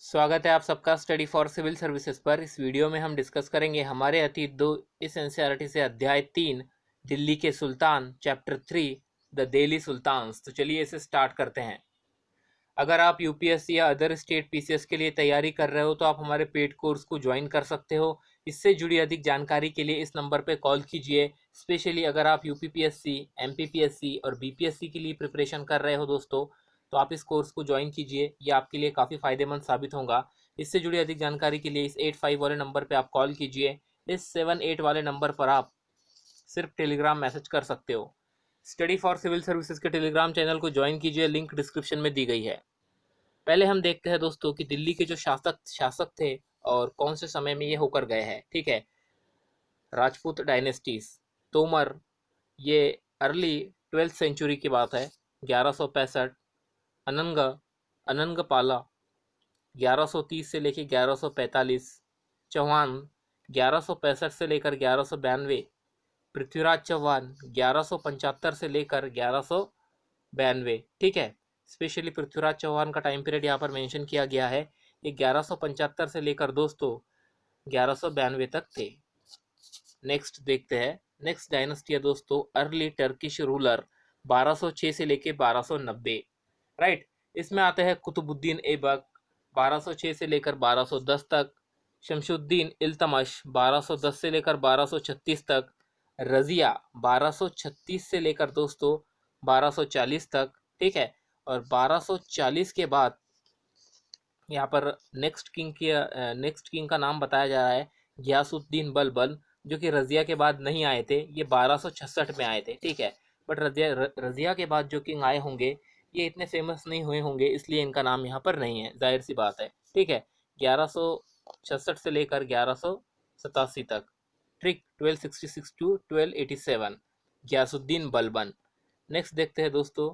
स्वागत है आप सबका स्टडी फॉर सिविल सर्विसेज पर। इस वीडियो में हम डिस्कस करेंगे हमारे अतीत दो इस एनसीईआरटी से अध्याय 3 दिल्ली के सुल्तान चैप्टर 3 द दिल्ली सुल्तान्स। तो चलिए इसे स्टार्ट करते हैं। अगर आप यूपीएससी या अदर स्टेट पीसीएस के लिए तैयारी कर रहे हो तो आप हमारे पेड कोर्स को ज्वाइन कर सकते हो। इससे जुड़ी अधिक जानकारी के लिए इस नंबर पर कॉल कीजिए। स्पेशली अगर आप यूपीपीएससी, एमपीपीएससी और बीपीएससी के लिए प्रिपरेशन कर रहे हो दोस्तों, तो आप इस कोर्स को ज्वाइन कीजिए। ये आपके लिए काफ़ी फायदेमंद साबित होगा। इससे जुड़ी अधिक जानकारी के लिए इस 85 वाले नंबर पर आप कॉल कीजिए। इस 78 वाले नंबर पर आप सिर्फ टेलीग्राम मैसेज कर सकते हो। स्टडी फॉर सिविल सर्विसेज के टेलीग्राम चैनल को ज्वाइन कीजिए, लिंक डिस्क्रिप्शन में दी गई है। पहले हम देखते हैं दोस्तों कि दिल्ली के जो शासक थे और कौन से समय में ये होकर गए हैं। ठीक है, राजपूत डायनेस्टीज। तोमर, ये अर्ली 12th सेंचुरी की बात है, 1165। अनंग अनंगपाला 1130 से लेकर 1145। चौहान 1165 से लेकर 1192। पृथ्वीराज चौहान 1175 से लेकर 1192। ठीक है, स्पेशली पृथ्वीराज चौहान का टाइम पीरियड यहाँ पर मेंशन किया गया है। ये 1175 से लेकर दोस्तों 1192 तक थे। नेक्स्ट देखते हैं, नेक्स्ट डायनेस्टी है दोस्तों अर्ली टर्किश रूलर 1206 से लेकर 1290। राइट, इसमें आते हैं कुतुबुद्दीन ऐबक 1206 से लेकर 1210 तक। शमशुद्दीन इल्तमश 1210 से लेकर 1236 तक। रजिया 1236 से लेकर दोस्तों 1240 तक। ठीक है, और 1240 के बाद यहाँ पर नेक्स्ट किंग का नाम बताया जा रहा है गयासुद्दीन बलबन, जो कि रजिया के बाद नहीं आए थे, ये 1266 में आए थे। ठीक है, बट रजिया के बाद जो किंग आए होंगे ये इतने फेमस नहीं हुए होंगे, इसलिए इनका नाम यहाँ पर नहीं है, जाहिर सी बात है। ठीक है, 1166 से लेकर 1187 तक। Trick 1266 to 1287, Ghiyasuddin Balban. Next देखते हैं दोस्तों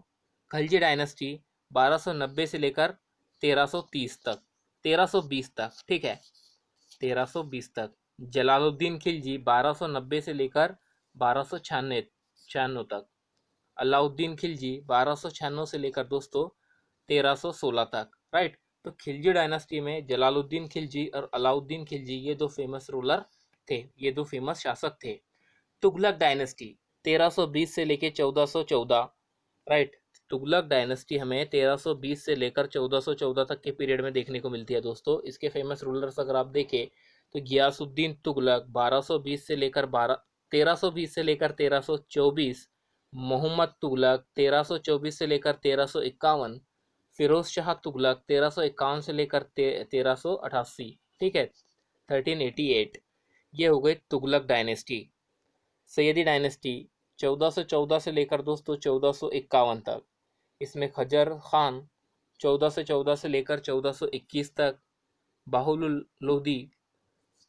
खलजी डायनेस्टी 1290 से लेकर 1330 तक, 1320 तक। ठीक है, 1320 तक। जलालुद्दीन खिलजी 1290 से लेकर 1296 तक। अलाउद्दीन खिलजी 1296 से लेकर दोस्तों 1316 तक। राइट, तो खिलजी डायनेस्टी में जलालुद्दीन खिलजी और अलाउद्दीन खिलजी ये दो फेमस रूलर थे, ये दो फेमस शासक थे। तुगलक डायनेस्टी 1320 से लेकर 1414। राइट, तुगलक डायनेस्टी हमें 1320 से लेकर 1414 तक के पीरियड में देखने को मिलती है दोस्तों। इसके फेमस रूलर्स अगर आप देखें तो गियासुद्दीन तुगलक 1220 से लेकर 1320 से लेकर 1324। मोहम्मद तुगलक 1324 से लेकर 1351। फिरोज शाह तुगलक 1351 से लेकर 1388। ठीक है, 1388। ये हो गई तुगलक डायनेस्टी। सैयदी डायनेस्टी 1414 से लेकर दोस्तों 1451 तक। इसमें खजर खान 1414 से लेकर 1421 तक। बाहुल लोधी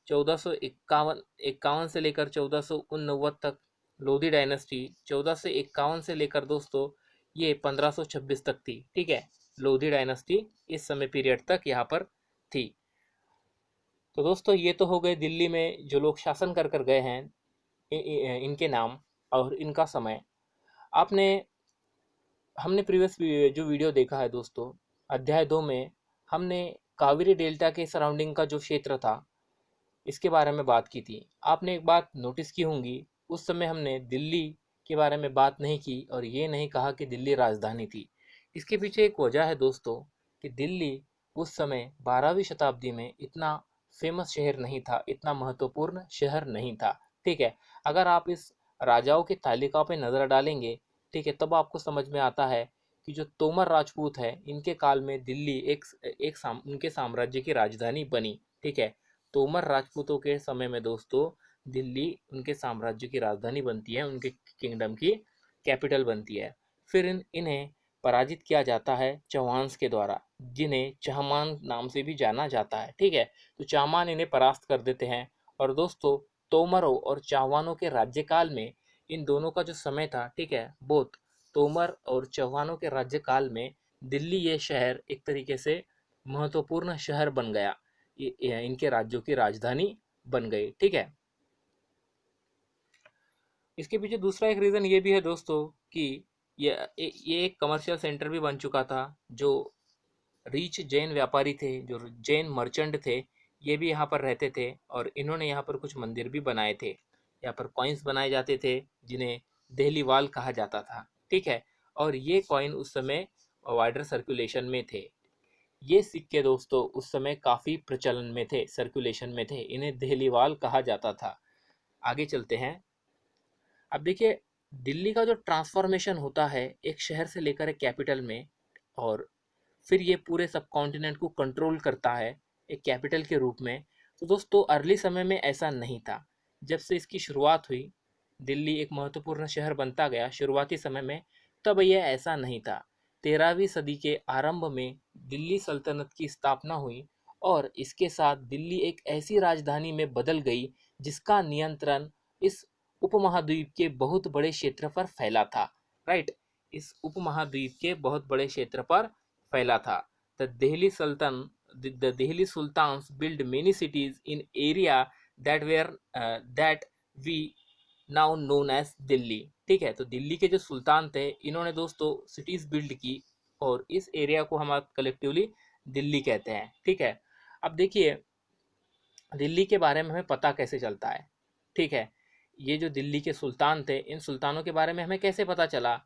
1451 से लेकर 1489 तक। लोधी डायनेस्टी 1451 से लेकर दोस्तों ये 1526 तक थी। ठीक है, लोधी डायनेस्टी इस समय पीरियड तक यहाँ पर थी। तो दोस्तों ये तो हो गए दिल्ली में जो लोग शासन कर कर गए हैं, इनके नाम और इनका समय। आपने हमने प्रीवियस जो वीडियो देखा है दोस्तों, अध्याय 2 में हमने कावेरी डेल्टा के सराउंडिंग का जो क्षेत्र था इसके बारे में बात की थी। आपने एक बात नोटिस की होंगी, उस समय हमने दिल्ली के बारे में बात नहीं की और ये नहीं कहा कि दिल्ली राजधानी थी। इसके पीछे एक वजह है दोस्तों कि दिल्ली उस समय 12वीं शताब्दी में इतना फेमस शहर नहीं था, इतना महत्वपूर्ण शहर नहीं था। ठीक है, अगर आप इस राजाओं की तालिका पे नज़र डालेंगे, ठीक है, तब आपको समझ में आता है कि जो तोमर राजपूत है इनके काल में दिल्ली उनके साम्राज्य की राजधानी बनी। ठीक है, तोमर राजपूतों के समय में दोस्तों दिल्ली उनके साम्राज्य की राजधानी बनती है, उनके किंगडम की कैपिटल बनती है। फिर इन्हें पराजित किया जाता है चौहान्स के द्वारा, जिन्हें चाहमान नाम से भी जाना जाता है। ठीक है, तो चाहमान इन्हें परास्त कर देते हैं। और दोस्तों तोमरों और चाहवानों के राज्यकाल में इन दोनों का जो समय था, ठीक है, बोथ तोमर और चौहानों के राज्यकाल में दिल्ली ये शहर एक तरीके से महत्वपूर्ण शहर बन गया, इनके राज्यों की राजधानी बन गई। ठीक है, इसके पीछे दूसरा एक रीज़न ये भी है दोस्तों कि ये एक कमर्शियल सेंटर भी बन चुका था, जो रिच जैन व्यापारी थे, जो जैन मर्चेंट थे, ये भी यहाँ पर रहते थे और इन्होंने यहाँ पर कुछ मंदिर भी बनाए थे। यहाँ पर कॉइन्स बनाए जाते थे जिन्हें देहली वाल कहा जाता था, ठीक है। और ये कॉइन उस समय वाइडर सर्कुलेशन में थे। ये सिक्के दोस्तों उस समय काफ़ी प्रचलन में थे, सर्कुलेशन में थे, इन्हें देहली वाल कहा जाता था। आगे चलते हैं। अब देखिए, दिल्ली का जो ट्रांसफॉर्मेशन होता है एक शहर से लेकर एक कैपिटल में, और फिर ये पूरे सब कॉन्टिनेंट को कंट्रोल करता है एक कैपिटल के रूप में। तो दोस्तों अर्ली समय में ऐसा नहीं था। जब से इसकी शुरुआत हुई, दिल्ली एक महत्वपूर्ण शहर बनता गया शुरुआती समय में, तब यह ऐसा नहीं था। 13वीं सदी के आरंभ में दिल्ली सल्तनत की स्थापना हुई और इसके साथ दिल्ली एक ऐसी राजधानी में बदल गई जिसका नियंत्रण इस उपमहाद्वीप के बहुत बड़े क्षेत्र पर फैला था। राइट, इस उपमहाद्वीप के बहुत बड़े क्षेत्र पर फैला था। The Delhi Sultans built many cities in area that we now known as Delhi. ठीक है, तो दिल्ली के जो सुल्तान थे इन्होंने दोस्तों सिटीज बिल्ड की और इस एरिया को हम कलेक्टिवली दिल्ली कहते हैं। ठीक है, अब देखिए दिल्ली के बारे में हमें पता कैसे चलता है। ठीक है, ये जो दिल्ली के सुल्तान थे, इन सुल्तानों के बारे में हमें कैसे पता चला।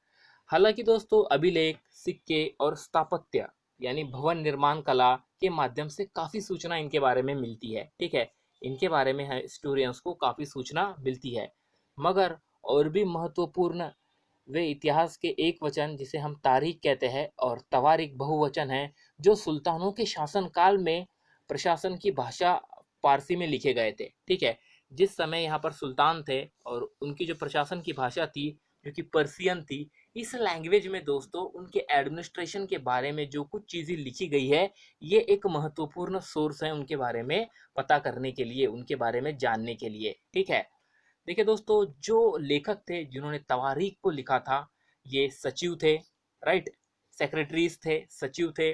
हालांकि दोस्तों अभिलेख, सिक्के और स्थापत्य यानी भवन निर्माण कला के माध्यम से काफ़ी सूचना इनके बारे में मिलती है। ठीक है, इनके बारे में हिस्टोरियंस को काफ़ी सूचना मिलती है। मगर और भी महत्वपूर्ण वे इतिहास के एक वचन जिसे हम तारीख कहते हैं और तवारीख बहुवचन है, जो सुल्तानों के शासनकाल में प्रशासन की भाषा पारसी में लिखे गए थे। ठीक है, जिस समय यहाँ पर सुल्तान थे और उनकी जो प्रशासन की भाषा थी जो कि पर्सियन थी, इस लैंग्वेज में दोस्तों उनके एडमिनिस्ट्रेशन के बारे में जो कुछ चीज़ें लिखी गई है, ये एक महत्वपूर्ण सोर्स है उनके बारे में पता करने के लिए, उनके बारे में जानने के लिए। ठीक है, देखिए दोस्तों जो लेखक थे जिन्होंने तवारीख को लिखा था, ये सचिव थे। राइट, सेक्रेटरीज थे, सचिव थे,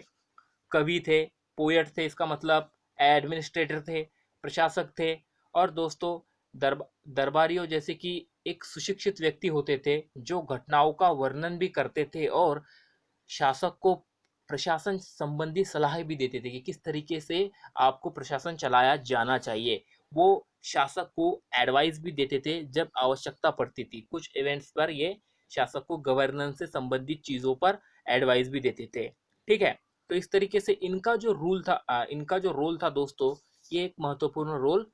कवि थे, पोएट थे, इसका मतलब एडमिनिस्ट्रेटर थे, प्रशासक थे, और दोस्तों दरबारियों जैसे कि एक सुशिक्षित व्यक्ति होते थे जो घटनाओं का वर्णन भी करते थे और शासक को प्रशासन संबंधी सलाह भी देते थे कि किस तरीके से आपको प्रशासन चलाया जाना चाहिए। वो शासक को एडवाइस भी देते थे जब आवश्यकता पड़ती थी। कुछ इवेंट्स पर ये शासक को गवर्नेंस से संबंधित चीज़ों पर एडवाइस भी देते थे। ठीक है, तो इस तरीके से इनका जो रोल था दोस्तों, ये एक महत्वपूर्ण रोल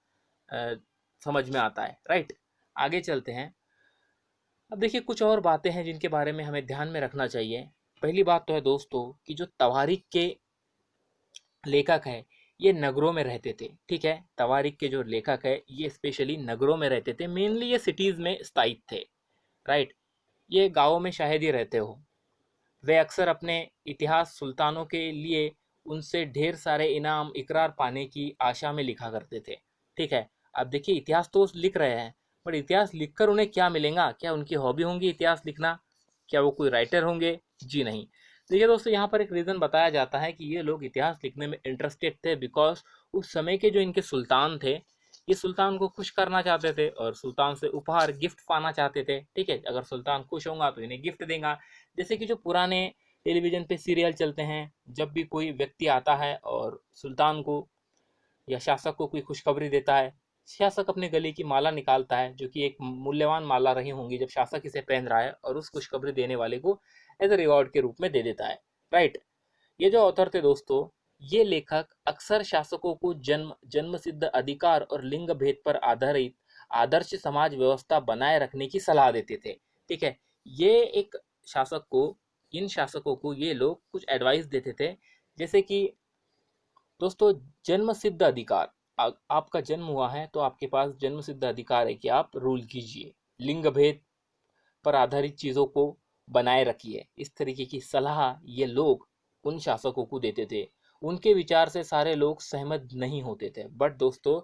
समझ में आता है। राइट, आगे चलते हैं। अब देखिए कुछ और बातें हैं जिनके बारे में हमें ध्यान में रखना चाहिए। पहली बात तो है दोस्तों कि जो तवारीख के लेखक हैं ये नगरों में रहते थे। ठीक है, तवारीख के जो लेखक है ये स्पेशली नगरों में रहते थे, मेनली ये सिटीज़ में स्थायित थे। राइट, ये गाँवों में शायद ही रहते हो। वे अक्सर अपने इतिहास सुल्तानों के लिए उनसे ढेर सारे इनाम इकरार पाने की आशा में लिखा करते थे। ठीक है, अब देखिए इतिहास तो लिख रहे हैं, पर इतिहास लिखकर उन्हें क्या मिलेगा? क्या उनकी हॉबी होंगी इतिहास लिखना? क्या वो कोई राइटर होंगे? जी नहीं। देखिए दोस्तों यहाँ पर एक रीज़न बताया जाता है कि ये लोग इतिहास लिखने में इंटरेस्टेड थे बिकॉज उस समय के जो इनके सुल्तान थे, ये सुल्तान को खुश करना चाहते थे और सुल्तान से उपहार गिफ्ट पाना चाहते थे। ठीक है, अगर सुल्तान खुश होगा तो इन्हें गिफ्ट देगा। जैसे कि जो पुराने टेलीविज़न पे सीरियल चलते हैं, जब भी कोई व्यक्ति आता है और सुल्तान को या शासक को कोई खुशखबरी देता है, शासक अपने गले की माला निकालता है जो कि एक मूल्यवान माला रही होंगी जब शासक इसे पहन रहा है, और उस खुशखबरी देने वाले को एज ए रिवॉर्ड के रूप में दे देता है। राइट, ये जो ऑथर थे दोस्तों, ये लेखक अक्सर शासकों को जन्म सिद्ध अधिकार और लिंग भेद पर आधारित आदर्श समाज व्यवस्था बनाए रखने की सलाह देते थे। ठीक है, ये एक शासक को इन शासकों को ये लोग कुछ एडवाइस देते थे, जैसे कि दोस्तों जन्म सिद्ध अधिकार, आपका जन्म हुआ है तो आपके पास जन्म सिद्ध अधिकार है कि आप रूल कीजिए, लिंग भेद पर आधारित चीज़ों को बनाए रखिए। इस तरीके की सलाह ये लोग उन शासकों को देते थे। उनके विचार से सारे लोग सहमत नहीं होते थे, बट दोस्तों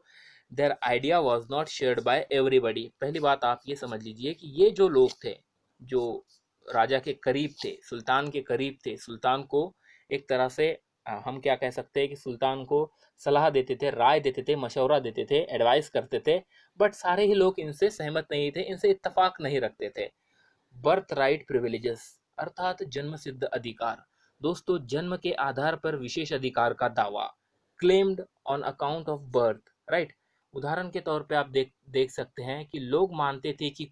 their idea was not shared by everybody. पहली बात आप ये समझ लीजिए कि ये जो लोग थे जो राजा के करीब थे, सुल्तान के करीब थे, सुल्तान को एक तरह से हम क्या कह सकते हैं कि सुल्तान को सलाह देते थे, राय देते थे, मशवरा देते थे, एडवाइस करते थे, बट सारे ही लोग इनसे सहमत नहीं थे, इनसे इत्तेफाक नहीं रखते थे। बर्थ राइट प्रिविलेजेस अर्थात जन्म सिद्ध अधिकार, दोस्तों जन्म के आधार पर विशेष अधिकार का दावा, claimed on account of birth, right. उदाहरण के तौर पे आप देख सकते हैं कि लोग मानते थे कि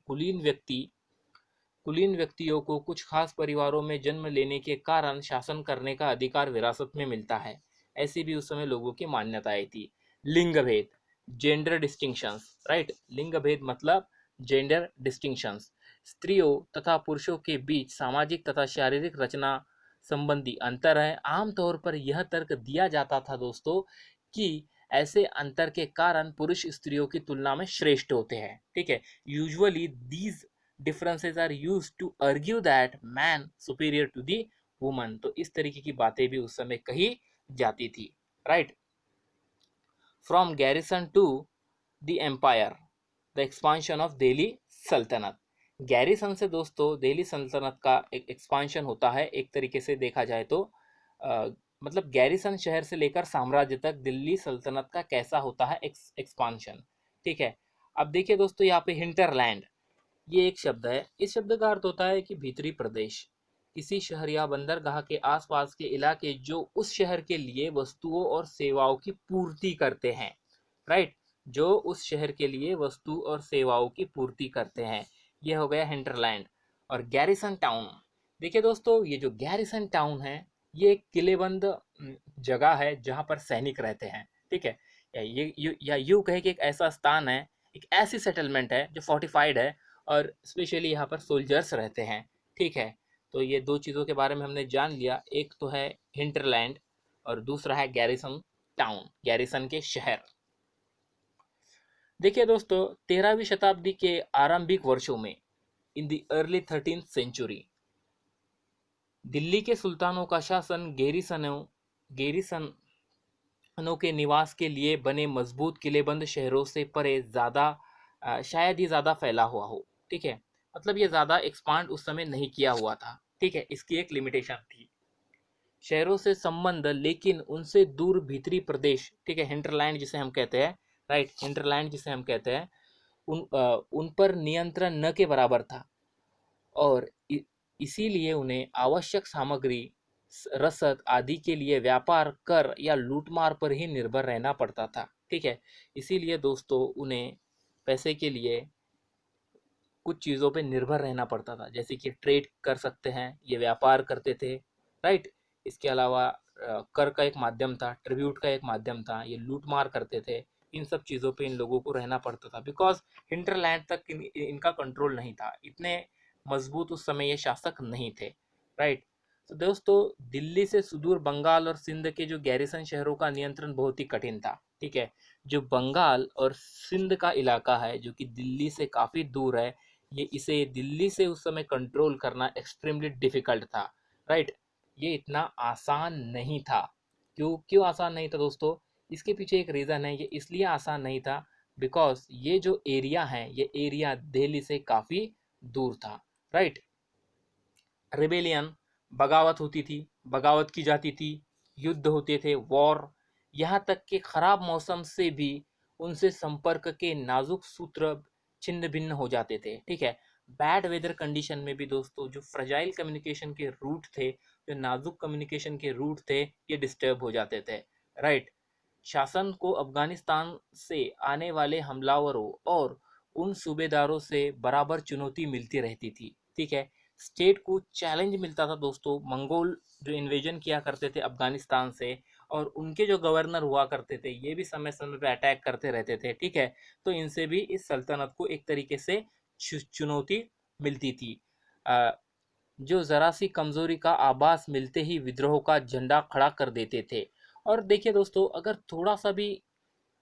कुलीन व्यक्तियों को कुछ खास परिवारों में जन्म लेने के कारण शासन करने का अधिकार विरासत में मिलता है। ऐसी भी उस समय लोगों की मान्यताएं थी। लिंग भेद, जेंडर डिस्टिंक्शंस, राइट। लिंग भेद मतलब जेंडर डिस्टिंक्शंस, स्त्रियों तथा पुरुषों के बीच सामाजिक तथा शारीरिक रचना संबंधी अंतर है। आमतौर पर यह तर्क दिया जाता था दोस्तों कि ऐसे अंतर के कारण पुरुष स्त्रियों की तुलना में श्रेष्ठ होते हैं, ठीक है। Usually these differences are used to argue that man superior to the woman। तो इस तरीके की बातें भी उस समय कही जाती थी, right. From garrison to the empire, the expansion of Delhi Sultanat. Garrison से दोस्तों दिल्ली सल्तनत का एक एक्सपांशन होता है। एक तरीके से देखा जाए तो मतलब गैरिसन शहर से लेकर साम्राज्य तक दिल्ली सल्तनत का कैसा होता है एक्सपांशन, ठीक है। अब देखिए दोस्तों यहाँ पे हिंटरलैंड, ये एक शब्द है। इस शब्द का अर्थ होता है कि भीतरी प्रदेश, किसी शहर या बंदरगाह के आसपास के इलाके जो उस शहर के लिए वस्तुओं और सेवाओं की पूर्ति करते हैं, राइट। जो उस शहर के लिए वस्तु और सेवाओं की पूर्ति करते हैं, ये हो गया हिंटरलैंड। और गैरिसन टाउन, देखिए दोस्तों ये जो गैरिसन टाउन है ये एक किलेबंद जगह है जहाँ पर सैनिक रहते हैं, ठीक है। या यूँ कहे कि एक ऐसा स्थान है, एक ऐसी सेटलमेंट है जो फोर्टिफाइड है और स्पेशली यहाँ पर सोल्जर्स रहते हैं, ठीक है। तो ये दो चीज़ों के बारे में हमने जान लिया, एक तो है हिंटरलैंड और दूसरा है गैरिसन टाउन, गैरिसन के शहर। देखिए दोस्तों 13वीं शताब्दी के आरंभिक वर्षों में, in the early 13th century, Delhi के सुल्तानों का शासन गेरिसनों के निवास के लिए बने मजबूत किलेबंद शहरों से परे शायद ही ज़्यादा फैला हुआ हो, ठीक है। मतलब ये ज़्यादा एक्सपांड उस समय नहीं किया हुआ था, ठीक है। इसकी एक लिमिटेशन थी, शहरों से संबंध लेकिन उनसे दूर भीतरी प्रदेश, ठीक है, हिंटरलैंड जिसे हम कहते हैं, राइट, हिंटरलैंड जिसे हम कहते हैं, उन पर नियंत्रण न के बराबर था और इसीलिए उन्हें आवश्यक सामग्री, रसद आदि के लिए व्यापार, कर या लूटमार पर ही निर्भर रहना पड़ता था, ठीक है। इसीलिए दोस्तों उन्हें पैसे के लिए कुछ चीज़ों पे निर्भर रहना पड़ता था, जैसे कि ट्रेड कर सकते हैं, ये व्यापार करते थे, राइट। इसके अलावा कर का एक माध्यम था, ट्रिब्यूट का एक माध्यम था, ये लूटमार करते थे। इन सब चीज़ों पे इन लोगों को रहना पड़ता था बिकॉज हिंटरलैंड तक इनका कंट्रोल नहीं था, इतने मजबूत उस समय ये शासक नहीं थे, राइट। तो दोस्तों दिल्ली से सुदूर बंगाल और सिंध के जो गैरिसन शहरों का नियंत्रण बहुत ही कठिन था, ठीक है। जो बंगाल और सिंध का इलाका है जो कि दिल्ली से काफ़ी दूर है, इसे दिल्ली से उस समय कंट्रोल करना एक्सट्रीमली डिफिकल्ट था, राइट। ये इतना आसान नहीं था। क्यों क्यों आसान नहीं था दोस्तों? इसके पीछे एक रीज़न है, ये इसलिए आसान नहीं था बिकॉज ये जो एरिया है ये एरिया दिल्ली से काफ़ी दूर था, राइट। रिबेलियन, बगावत होती थी, बगावत की जाती थी, युद्ध होते थे, वॉर, यहाँ तक कि खराब मौसम से भी उनसे संपर्क के नाजुक सूत्र छिन्न भिन्न हो जाते थे, ठीक है। बैड वेदर कंडीशन में भी दोस्तों जो फ्रजाइल कम्युनिकेशन के रूट थे, जो नाजुक कम्युनिकेशन के रूट थे, ये डिस्टर्ब हो जाते थे, राइट। शासन को अफगानिस्तान से आने वाले हमलावरों और उन सूबेदारों से बराबर चुनौती मिलती रहती थी, ठीक है। स्टेट को चैलेंज मिलता था दोस्तों, मंगोल जो इन्वेजन किया करते थे अफगानिस्तान से, और उनके जो गवर्नर हुआ करते थे ये भी समय समय पे अटैक करते रहते थे, ठीक है। तो इनसे भी इस सल्तनत को एक तरीके से चुनौती मिलती थी। जो ज़रा सी कमज़ोरी का आभास मिलते ही विद्रोह का झंडा खड़ा कर देते थे। और देखिए दोस्तों अगर थोड़ा सा भी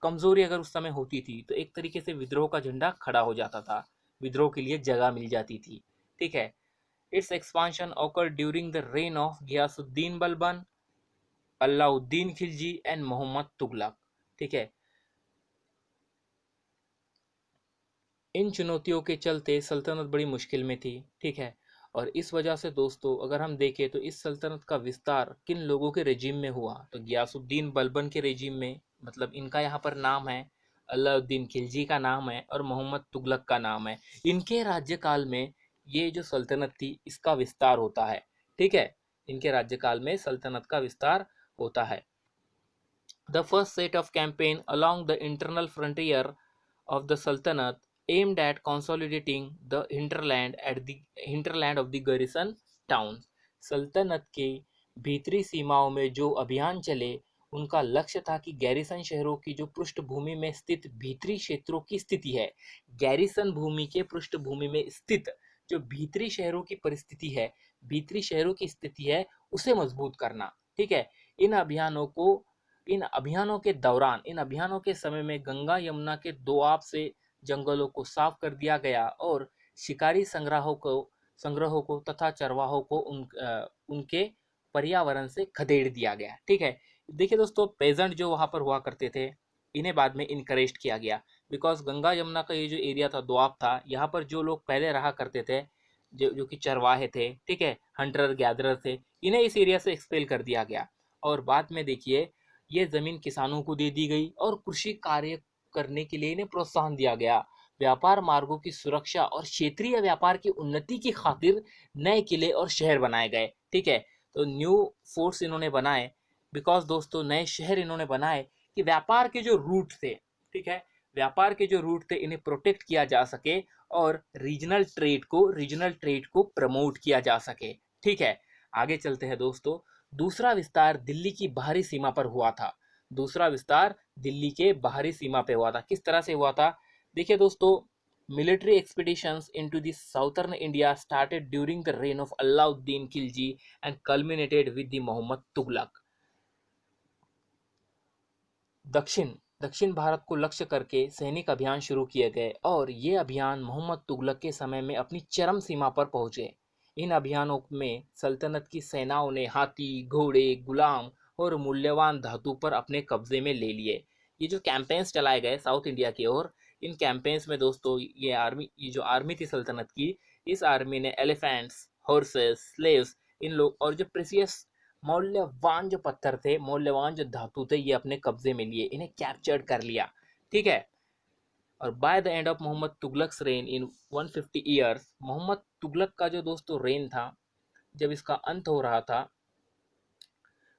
कमज़ोरी अगर उस समय होती थी तो एक तरीके से विद्रोह का झंडा खड़ा हो जाता था, विद्रोह के लिए जगह मिल जाती थी, ठीक है। Its expansion occurred during the reign of Ghiyasuddin Balban, Alauddin Khilji and Mohammad Tughlaq, ठीक है। इन चुनौतियों के चलते सल्तनत बड़ी मुश्किल में थी, ठीक है। और इस वजह से दोस्तों अगर हम देखें तो इस सल्तनत का विस्तार किन लोगों के रेजिम में हुआ, तो गियासुद्दीन बलबन के रेजिम में, मतलब इनका यहाँ पर नाम है, अलाउद्दीन खिलजी का नाम है और मोहम्मद तुगलक का नाम है। इनके राज्यकाल में ये जो सल्तनत थी इसका विस्तार होता है, ठीक है। इनके राज्यकाल में सल्तनत का विस्तार होता है। The first set of campaign along the internal frontier of the Sultanate aimed at consolidating the hinterland of the garrison towns. सल्तनत के भीतरी सीमाओं में जो अभियान चले उनका लक्ष्य था कि गैरिसन शहरों की जो पृष्ठभूमि में स्थित भीतरी क्षेत्रों की स्थिति है, गैरिसन भूमि के पृष्ठभूमि में स्थित जो भीतरी शहरों की परिस्थिति है, भीतरी शहरों की स्थिति है, उसे मजबूत करना। ठीक है। इन अभियानों के दौरान, इन अभियानों के समय में गंगा यमुना के दोआब से जंगलों को साफ कर दिया गया और शिकारी संग्रहों को तथा चरवाहों को उनके पर्यावरण से खदेड़ दिया गया। ठीक है। देखिए दोस्तों, पेजेंट जो वहाँ पर हुआ करते थे, इन्हें बाद में इनकरेज किया गया, बिकॉज गंगा यमुना का ये जो एरिया था, दोआब था, यहाँ पर जो लोग पहले रहा करते थे, जो कि चरवाहे थे, ठीक है, हंटर गैदरर थे, इन्हें इस एरिया से एक्सपेल कर दिया गया। और बाद में देखिए, ये ज़मीन किसानों को दे दी गई और कृषि कार्य करने के लिए इन्हें प्रोत्साहन दिया गया। व्यापार मार्गों की सुरक्षा और क्षेत्रीय व्यापार की उन्नति की खातिर नए किले और शहर बनाए गए। ठीक है। तो न्यू फोर्ट्स इन्होंने बनाए, बिकॉज दोस्तों नए शहर इन्होंने बनाए कि व्यापार के जो रूट थे, ठीक है, व्यापार के जो रूट थे इन्हें प्रोटेक्ट किया जा सके और रीजनल ट्रेड को प्रमोट किया जा सके। ठीक है। आगे चलते हैं दोस्तों। दूसरा विस्तार दिल्ली की बाहरी सीमा पर हुआ था। दूसरा विस्तार दिल्ली के बाहरी सीमा पे हुआ था। किस तरह से हुआ था? देखिए दोस्तों, military expeditions into the southern India started during the reign of Alauddin Khilji and culminated with the Mohammad Tughlaq. दक्षिण भारत को लक्ष्य करके सैनिक अभियान शुरू किए गए और ये अभियान मोहम्मद तुगलक के समय में अपनी चरम सीमा पर पहुंचे। इन अभियानों में सल्तनत की सेनाओं ने हाथी, घोड़े, गुलाम और मूल्यवान धातु पर अपने कब्जे में ले लिए। ये जो कैंपेन्स चलाए गए साउथ इंडिया की ओर, इन कैंपेन्स में दोस्तों ये जो आर्मी थी सल्तनत की, इस आर्मी ने एलिफेंट्स, हॉर्सेस, स्लेव्स, इन लोग और जो प्रेसियस मौल्यवान जो पत्थर थे, मौल्यवान जो धातु थे, ये अपने कब्जे में लिए, इन्हें कैप्चर्ड कर लिया। ठीक है। और by the end of Mohammad Tughlaq's reign in 150 years, Mohammad Tughlaq का जो दोस्तों रेन था, जब इसका अंत हो रहा था,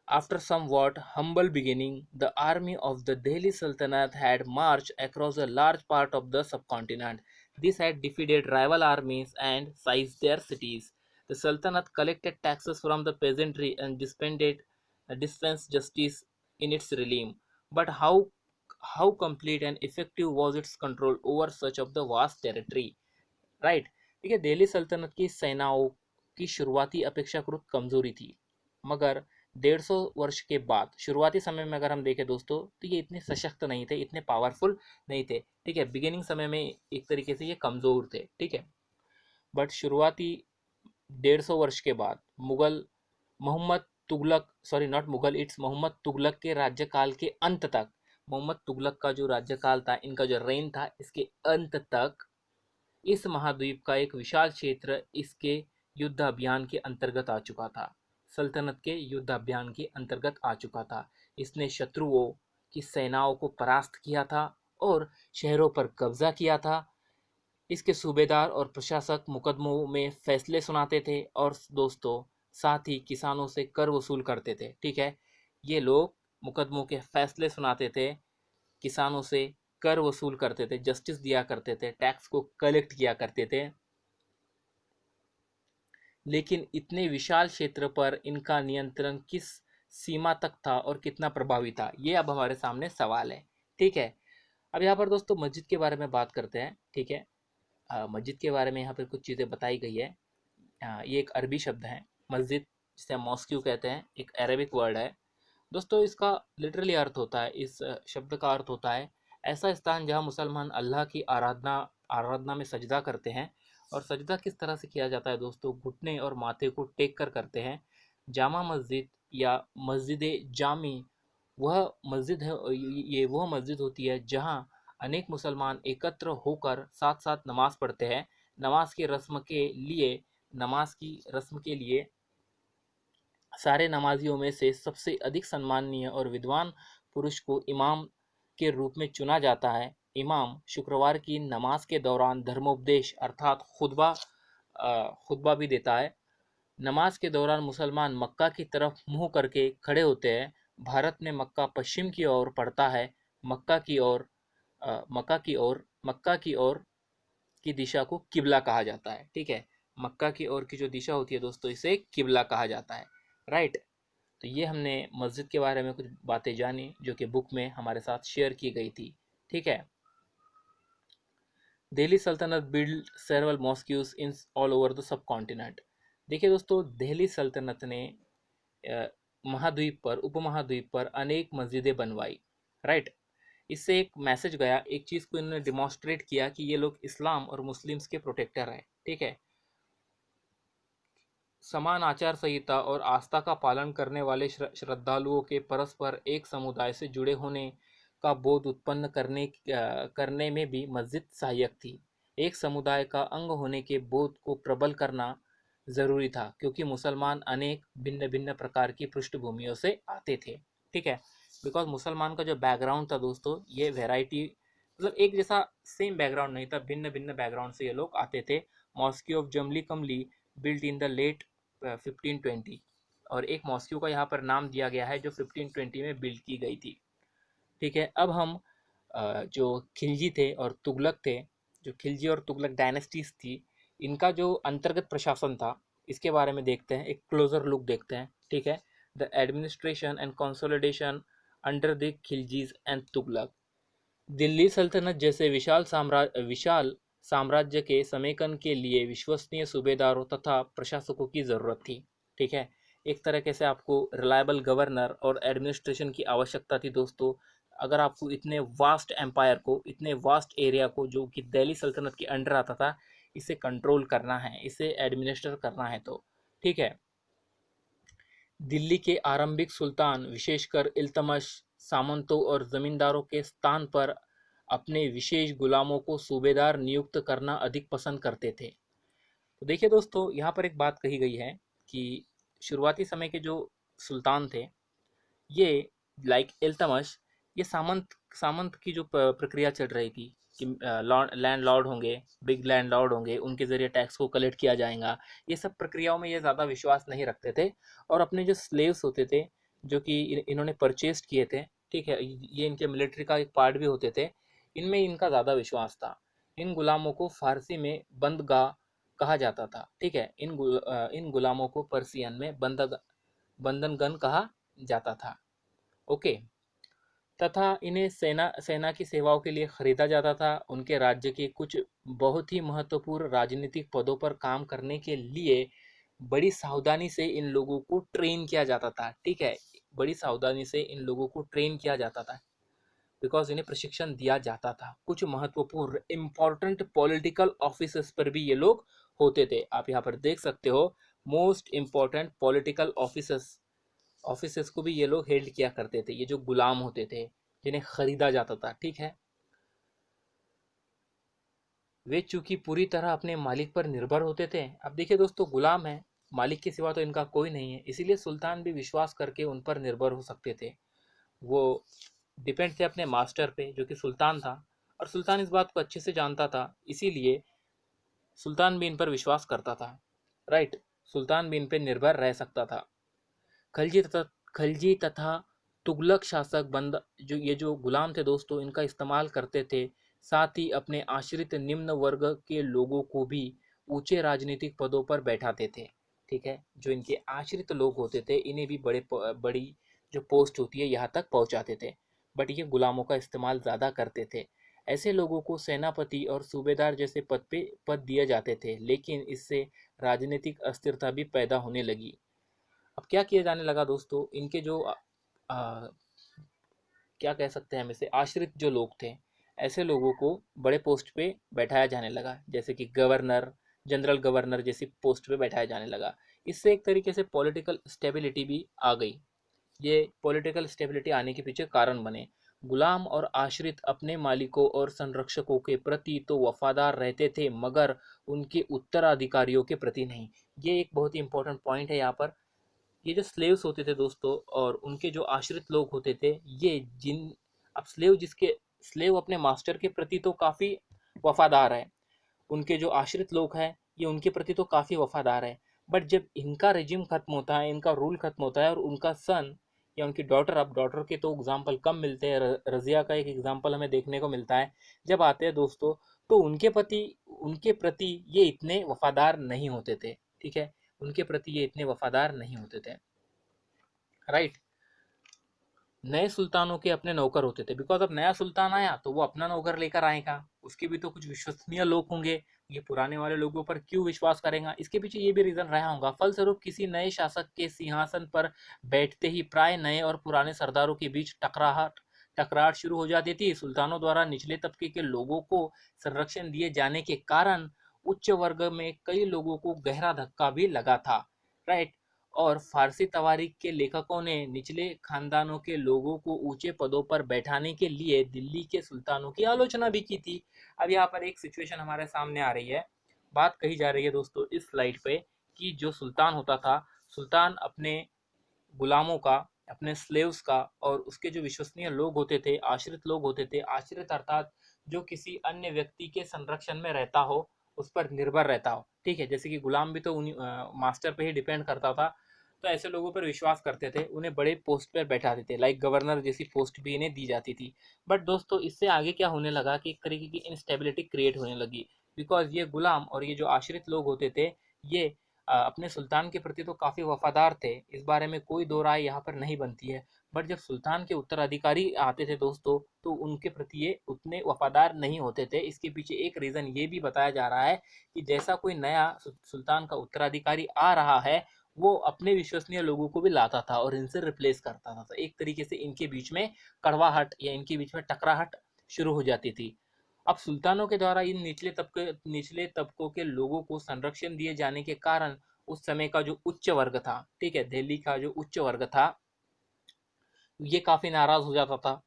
after somewhat humble beginning, the army of the Delhi Sultanate had marched across a large part of the subcontinent. This had defeated rival armies and seized their cities. The Sultanate collected taxes from the peasantry and dispensed justice in its realm. But how complete and effective was its control over such of the vast territory? Right. ठीक है। दिल्ली सल्तनत की सेनाओं की शुरुआती अपेक्षाकृत कमजोरी थी, मगर 150 वर्ष के बाद, शुरुआती समय में अगर हम देखें दोस्तों, तो ये इतने सशक्त नहीं थे, इतने पावरफुल नहीं थे। ठीक है। बिगिनिंग समय में एक तरीके से ये कमज़ोर थे। ठीक है। बट शुरुआती 150 वर्ष के बाद Mohammad Tughlaq, sorry not Mughal, its Mohammad Tughlaq के राज्यकाल के अंत तक, मोहम्मद तुगलक का जो राज्यकाल था, इनका जो रेन था, इसके अंत तक इस महाद्वीप का एक विशाल क्षेत्र इसके युद्ध अभियान के अंतर्गत आ चुका था, सल्तनत के युद्ध अभियान के अंतर्गत आ चुका था। इसने शत्रुओं की सेनाओं को परास्त किया था और शहरों पर कब्जा किया था। इसके सूबेदार और प्रशासक मुकदमों में फैसले सुनाते थे और दोस्तों साथ ही किसानों से कर वसूल करते थे। ठीक है। ये लोग मुकदमों के फैसले सुनाते थे, किसानों से कर वसूल करते थे, जस्टिस दिया करते थे, टैक्स को कलेक्ट किया करते थे। लेकिन इतने विशाल क्षेत्र पर इनका नियंत्रण किस सीमा तक था और कितना प्रभावी था, ये अब हमारे सामने सवाल है। ठीक है। अब यहाँ पर दोस्तों मस्जिद के बारे में बात करते हैं। ठीक है। मस्जिद के बारे में यहाँ पर कुछ चीज़ें बताई गई है। ये एक अरबी शब्द है मस्जिद, जिसे हम मॉस्क्यू कहते हैं, एक अरेबिक वर्ड है दोस्तों। इसका लिटरली अर्थ होता है, इस शब्द का अर्थ होता है ऐसा स्थान जहाँ मुसलमान अल्लाह की आराधना में सजदा करते हैं। और सजदा किस तरह से किया जाता है दोस्तों? घुटने और माथे को टेक कर करते हैं। जामा मस्जिद या मस्जिद जामी वह मस्जिद है, ये वह मस्जिद होती है जहाँ अनेक मुसलमान एकत्र होकर साथ साथ नमाज पढ़ते हैं। नमाज की रस्म के लिए सारे नमाजियों में से सबसे अधिक सम्माननीय और विद्वान पुरुष को इमाम के रूप में चुना जाता है। इमाम शुक्रवार की नमाज के दौरान धर्मोपदेश अर्थात खुतबा भी देता है। नमाज के दौरान मुसलमान मक्का की तरफ मुंह करके खड़े होते हैं। भारत में मक्का पश्चिम की ओर पड़ता है। मक्का की ओर मक्का की ओर की दिशा को किबला कहा जाता है। ठीक है, मक्का की ओर की जो दिशा होती है दोस्तों, इसे किबला कहा जाता है। राइट। तो ये हमने मस्जिद के बारे में कुछ बातें जानी जो कि बुक में हमारे साथ शेयर की गई थी। ठीक है। दिल्ली सल्तनत build several mosques in all over the subcontinent. देखिए दोस्तों, दिल्ली सल्तनत ने महाद्वीप पर उपमहाद्वीप पर अनेक मस्जिदें बनवाई। राइट। इससे एक मैसेज गया, एक चीज़ को इन्होंने डिमॉन्स्ट्रेट किया कि ये लोग इस्लाम और मुस्लिम्स के प्रोटेक्टर हैं। ठीक है। समान आचार संहिता और आस्था का पालन करने वाले श्रद्धालुओं के परस्पर एक समुदाय से जुड़े होने का बोध उत्पन्न करने में भी मस्जिद सहायक थी। एक समुदाय का अंग होने के बोध को प्रबल करना जरूरी था, क्योंकि मुसलमान अनेक भिन्न भिन्न प्रकार की पृष्ठभूमियों से आते थे। ठीक है। बिकॉज मुसलमान का जो बैकग्राउंड था दोस्तों, ये वैरायटी, मतलब एक जैसा सेम बैकग्राउंड नहीं था, भिन्न भिन्न बैकग्राउंड से ये लोग आते थे। मॉस्की ऑफ जमली कमली बिल्ट इन द लेट 1520, और एक मॉस्क्यू का यहाँ पर नाम दिया गया है जो 1520 में बिल्ड की गई थी। ठीक है। अब हम जो खिलजी थे और तुगलक थे, जो खिलजी और तुगलक डायनेस्टीज थी, इनका जो अंतर्गत प्रशासन था, इसके बारे में देखते हैं, एक क्लोजर लुक देखते हैं। ठीक है। The administration and consolidation under the Khiljis and Tughlaq. Delhi सल्तनत जैसे विशाल साम्राज्य के समेकन के लिए विश्वसनीय सूबेदारों तथा प्रशासकों की ज़रूरत थी। ठीक है। एक तरीके से आपको रिलायबल गवर्नर और एडमिनिस्ट्रेशन की आवश्यकता थी दोस्तों। अगर आपको इतने वास्ट एम्पायर को, इतने वास्ट एरिया को जो कि दिल्ली सल्तनत के अंडर आता था, इसे कंट्रोल करना है, इसे एडमिनिस्टर करना है तो। ठीक है। दिल्ली के आरंभिक सुल्तान विशेषकर इल्तमश सामंतों और जमींदारों के स्थान पर अपने विशेष गुलामों को सूबेदार नियुक्त करना अधिक पसंद करते थे। तो देखिए दोस्तों, यहाँ पर एक बात कही गई है कि शुरुआती समय के जो सुल्तान थे, ये लाइक इल्तमश, ये सामंत सामंत की जो प्रक्रिया चल रही थी कि लैंड लॉर्ड होंगे, बिग लैंड लॉर्ड होंगे, उनके ज़रिए टैक्स को कलेक्ट किया जाएगा, ये सब प्रक्रियाओं में ये ज़्यादा विश्वास नहीं रखते थे। और अपने जो स्लेव्स होते थे, जो कि इन्होंने परचेज किए थे, ठीक है, ये इनके मिलिट्री का एक पार्ट भी होते थे, इनमें इनका ज़्यादा विश्वास था। इन गुलामों को फारसी में बंदगाह कहा जाता था। ठीक है। इन गुलामों को पर्सियन में बंदनगन कहा जाता था। ओके। तथा इन्हें सेना की सेवाओं के लिए खरीदा जाता था। उनके राज्य के कुछ बहुत ही महत्वपूर्ण राजनीतिक पदों पर काम करने के लिए बड़ी सावधानी से इन लोगों को ट्रेन किया जाता था। ठीक है। बड़ी सावधानी से इन लोगों को ट्रेन किया जाता था, बिकॉज इन्हें प्रशिक्षण दिया जाता था। कुछ महत्वपूर्ण इंपॉर्टेंट पॉलिटिकल ऑफिसर्स पर भी ये लोग होते थे। आप यहाँ पर देख सकते हो, मोस्ट इंपॉर्टेंट पॉलिटिकल ऑफिसर्स को भी ये लोग हेल्ड किया करते थे, ये जो गुलाम होते थे जिन्हें खरीदा जाता था। ठीक है। वे चूंकि पूरी तरह अपने मालिक पर निर्भर होते थे। अब देखिए दोस्तों, गुलाम है, मालिक के सिवा तो इनका कोई नहीं है, इसीलिए सुल्तान भी विश्वास करके उन पर निर्भर हो सकते थे। वो डिपेंड थे अपने मास्टर पे, जो कि सुल्तान था, और सुल्तान इस बात को अच्छे से जानता था, इसीलिए सुल्तान भी इन पर विश्वास करता था। राइट। सुल्तान भी इन पर निर्भर रह सकता था। खलजी तथा तुगलक शासक बंद जो ये जो गुलाम थे दोस्तों, इनका इस्तेमाल करते थे। साथ ही अपने आश्रित निम्न वर्ग के लोगों को भी ऊंचे राजनीतिक पदों पर बैठाते थे। ठीक है। जो इनके आश्रित लोग होते थे, इन्हें भी बड़ी जो पोस्ट होती है यहाँ तक पहुँचाते थे। बट ये गुलामों का इस्तेमाल ज़्यादा करते थे। ऐसे लोगों को सेनापति और सूबेदार जैसे पद दिए जाते थे, लेकिन इससे राजनीतिक अस्थिरता भी पैदा होने लगी। अब क्या किया जाने लगा दोस्तों, इनके जो क्या कह सकते हैं हम इसे, आश्रित जो लोग थे, ऐसे लोगों को बड़े पोस्ट पे बैठाया जाने लगा, जैसे कि गवर्नर, जनरल गवर्नर जैसी पोस्ट पे बैठाया जाने लगा। इससे एक तरीके से पॉलिटिकल स्टेबिलिटी भी आ गई। ये पॉलिटिकल स्टेबिलिटी आने के पीछे कारण बने। गुलाम और आश्रित अपने मालिकों और संरक्षकों के प्रति तो वफादार रहते थे, मगर उनके उत्तराधिकारियों के प्रति नहीं। ये एक बहुत ही इंपॉर्टेंट पॉइंट है यहाँ पर। ये जो स्लेव्स होते थे दोस्तों और उनके जो आश्रित लोग होते थे, ये जिन अब स्लेव अपने मास्टर के प्रति तो काफ़ी वफादार है, उनके जो आश्रित लोग हैं ये उनके प्रति तो काफ़ी वफादार है, बट जब इनका रेजिम खत्म होता है, इनका रूल खत्म होता है और उनका सन या उनकी डॉटर, अब डॉटर के तो एग्जाम्पल कम मिलते हैं, रजिया का एक एग्जाम्पल हमें देखने को मिलता है, जब आते हैं दोस्तों तो उनके प्रति ये इतने वफादार नहीं होते थे। ठीक है, उनके प्रति ये इतने वफादार नहीं होते थे, राइट। नए सुल्तानों के अपने नौकर होते थे, बिकॉज अब नया सुल्तान आया तो वो अपना नौकर लेकर आएगा, उसके भी तो कुछ विश्वसनीय लोग होंगे, ये पुराने वाले लोगों पर क्यों विश्वास करेगा, इसके पीछे ये भी रीजन रहा होगा। फलस्वरूप किसी नए शासक के सिंहासन पर बैठते ही प्राय नए और पुराने सरदारों के बीच टकराहट शुरू हो जाती थी। सुल्तानों द्वारा निचले तबके के लोगों को संरक्षण दिए जाने के कारण उच्च वर्ग में कई लोगों को गहरा धक्का भी लगा था, राइट। और फारसी तवारीख के लेखकों ने निचले खानदानों के लोगों को ऊंचे पदों पर बैठाने के लिए दिल्ली के सुल्तानों की आलोचना भी की थी। अब यहाँ पर एक सिचुएशन हमारे सामने आ रही है, बात कही जा रही है दोस्तों इस स्लाइड पे कि जो सुल्तान होता था, सुल्तान अपने गुलामों का, अपने स्लेव्स का और उसके जो विश्वसनीय लोग होते थे, आश्रित लोग होते थे, आश्रित अर्थात जो किसी अन्य व्यक्ति के संरक्षण में रहता हो, उस पर निर्भर रहता हो। ठीक है, जैसे कि गुलाम भी तो उन्हीं मास्टर पे ही डिपेंड करता था, तो ऐसे लोगों पर विश्वास करते थे, उन्हें बड़े पोस्ट पर बैठाते थे, लाइक गवर्नर जैसी पोस्ट भी इन्हें दी जाती थी। बट दोस्तों इससे आगे क्या होने लगा कि एक तरीके की इंस्टेबिलिटी क्रिएट होने लगी, बिकॉज ये गुलाम और ये जो आश्रित लोग होते थे, ये अपने सुल्तान के प्रति तो काफ़ी वफादार थे, इस बारे में कोई दो राय यहाँ पर नहीं बनती है। बट जब सुल्तान के उत्तराधिकारी आते थे दोस्तों, तो उनके प्रति ये उतने वफादार नहीं होते थे। इसके पीछे एक रीज़न ये भी बताया जा रहा है कि जैसा कोई नया सुल्तान का उत्तराधिकारी आ रहा है, वो अपने विश्वसनीय लोगों को भी लाता था और इनसे रिप्लेस करता था, तो एक तरीके से इनके बीच में कड़वाहट या इनके बीच में टकराहट शुरू हो जाती थी। अब सुल्तानों के द्वारा इन निचले तबकों के लोगों को संरक्षण दिए जाने के कारण उस समय का जो उच्च वर्ग था, ठीक है, दिल्ली का जो उच्च वर्ग था, ये काफ़ी नाराज़ हो जाता था।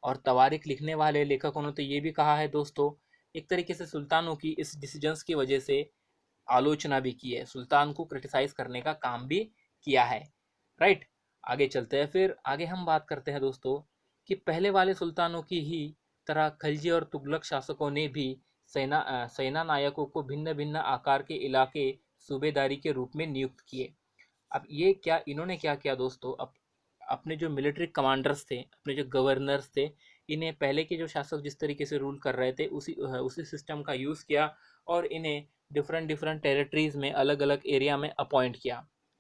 और तवारीख लिखने वाले लेखकों ने तो ये भी कहा है दोस्तों, एक तरीके से सुल्तानों की इस डिसीजंस की वजह से आलोचना भी की है, सुल्तान को क्रिटिसाइज करने का काम भी किया है, राइट। आगे चलते हैं, फिर आगे हम बात करते हैं दोस्तों कि पहले वाले सुल्तानों की ही तरह खलजी और तुगलक शासकों ने भी सेना नायकों को भिन्न भिन्न आकार के इलाके सूबेदारी के रूप में नियुक्त किए। अब ये क्या इन्होंने क्या किया दोस्तों, अपने जो मिलिट्री कमांडर्स थे, अपने जो गवर्नर्स थे, इन्हें पहले के जो शासक जिस तरीके से रूल कर रहे थे उसी सिस्टम का यूज़ किया और इन्हें डिफरेंट डिफरेंट टेरिटरीज में अलग अलग एरिया में अपॉइंट किया,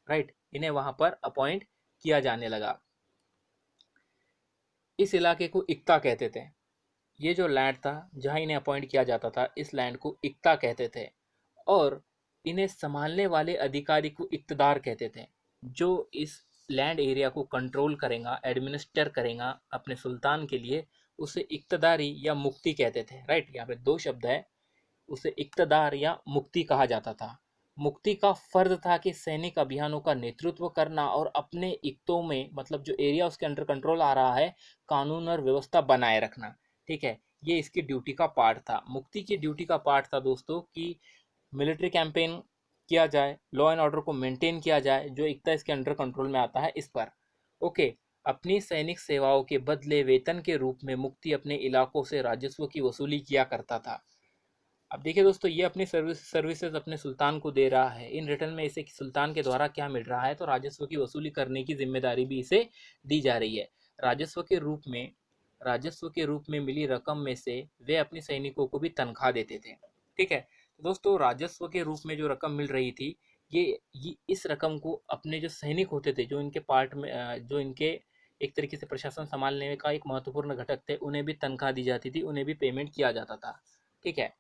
राइट। इन्हें वहाँ पर अपॉइंट किया जाने लगा। इस इलाके को इक्ता कहते थे, ये जो लैंड था जहाँ इन्हें अपॉइंट किया जाता था, इस लैंड को इक्ता कहते थे। और इन्हें संभालने वाले अधिकारी को इक्तदार कहते थे, जो इस लैंड एरिया को कंट्रोल करेगा, एडमिनिस्टर करेगा अपने सुल्तान के लिए, उसे इक्तदारी या मुक्ति कहते थे, राइट। यहाँ पे दो शब्द है, उसे इक्तदार या मुक्ति कहा जाता था। मुक्ति का फर्ज था कि सैनिक अभियानों का नेतृत्व करना और अपने इक्तों में, मतलब जो एरिया उसके अंडर कंट्रोल आ रहा है, कानून और व्यवस्था बनाए रखना। ठीक है, ये इसकी ड्यूटी का पार्ट था। मुक्ति की ड्यूटी का पार्ट था दोस्तों कि मिलिट्री कैंपेन किया जाए, लॉ एंड ऑर्डर को मेंटेन किया जाए, जो इक्ता इसके अंडर कंट्रोल में आता है इस पर। ओके, अपनी सैनिक सेवाओं के बदले वेतन के रूप में मुक्ति अपने इलाकों से राजस्व की वसूली किया करता था। अब देखिए दोस्तों, ये अपनी सर्विसेज अपने सुल्तान को दे रहा है, इन रिटर्न में इसे सुल्तान के द्वारा क्या मिल रहा है, तो राजस्व की वसूली करने की जिम्मेदारी भी इसे दी जा रही है। राजस्व के रूप में मिली रकम में से वे अपने सैनिकों को भी तनख्वाह देते थे। ठीक है, तो दोस्तों राजस्व के रूप में जो रकम मिल रही थी, ये इस रकम को अपने जो सैनिक होते थे, जो इनके पार्ट में जो इनके एक तरीके से प्रशासन संभालने का एक महत्वपूर्ण घटक थे, उन्हें भी तनख्वाह दी जाती थी, उन्हें भी पेमेंट किया जाता था। ठीक है,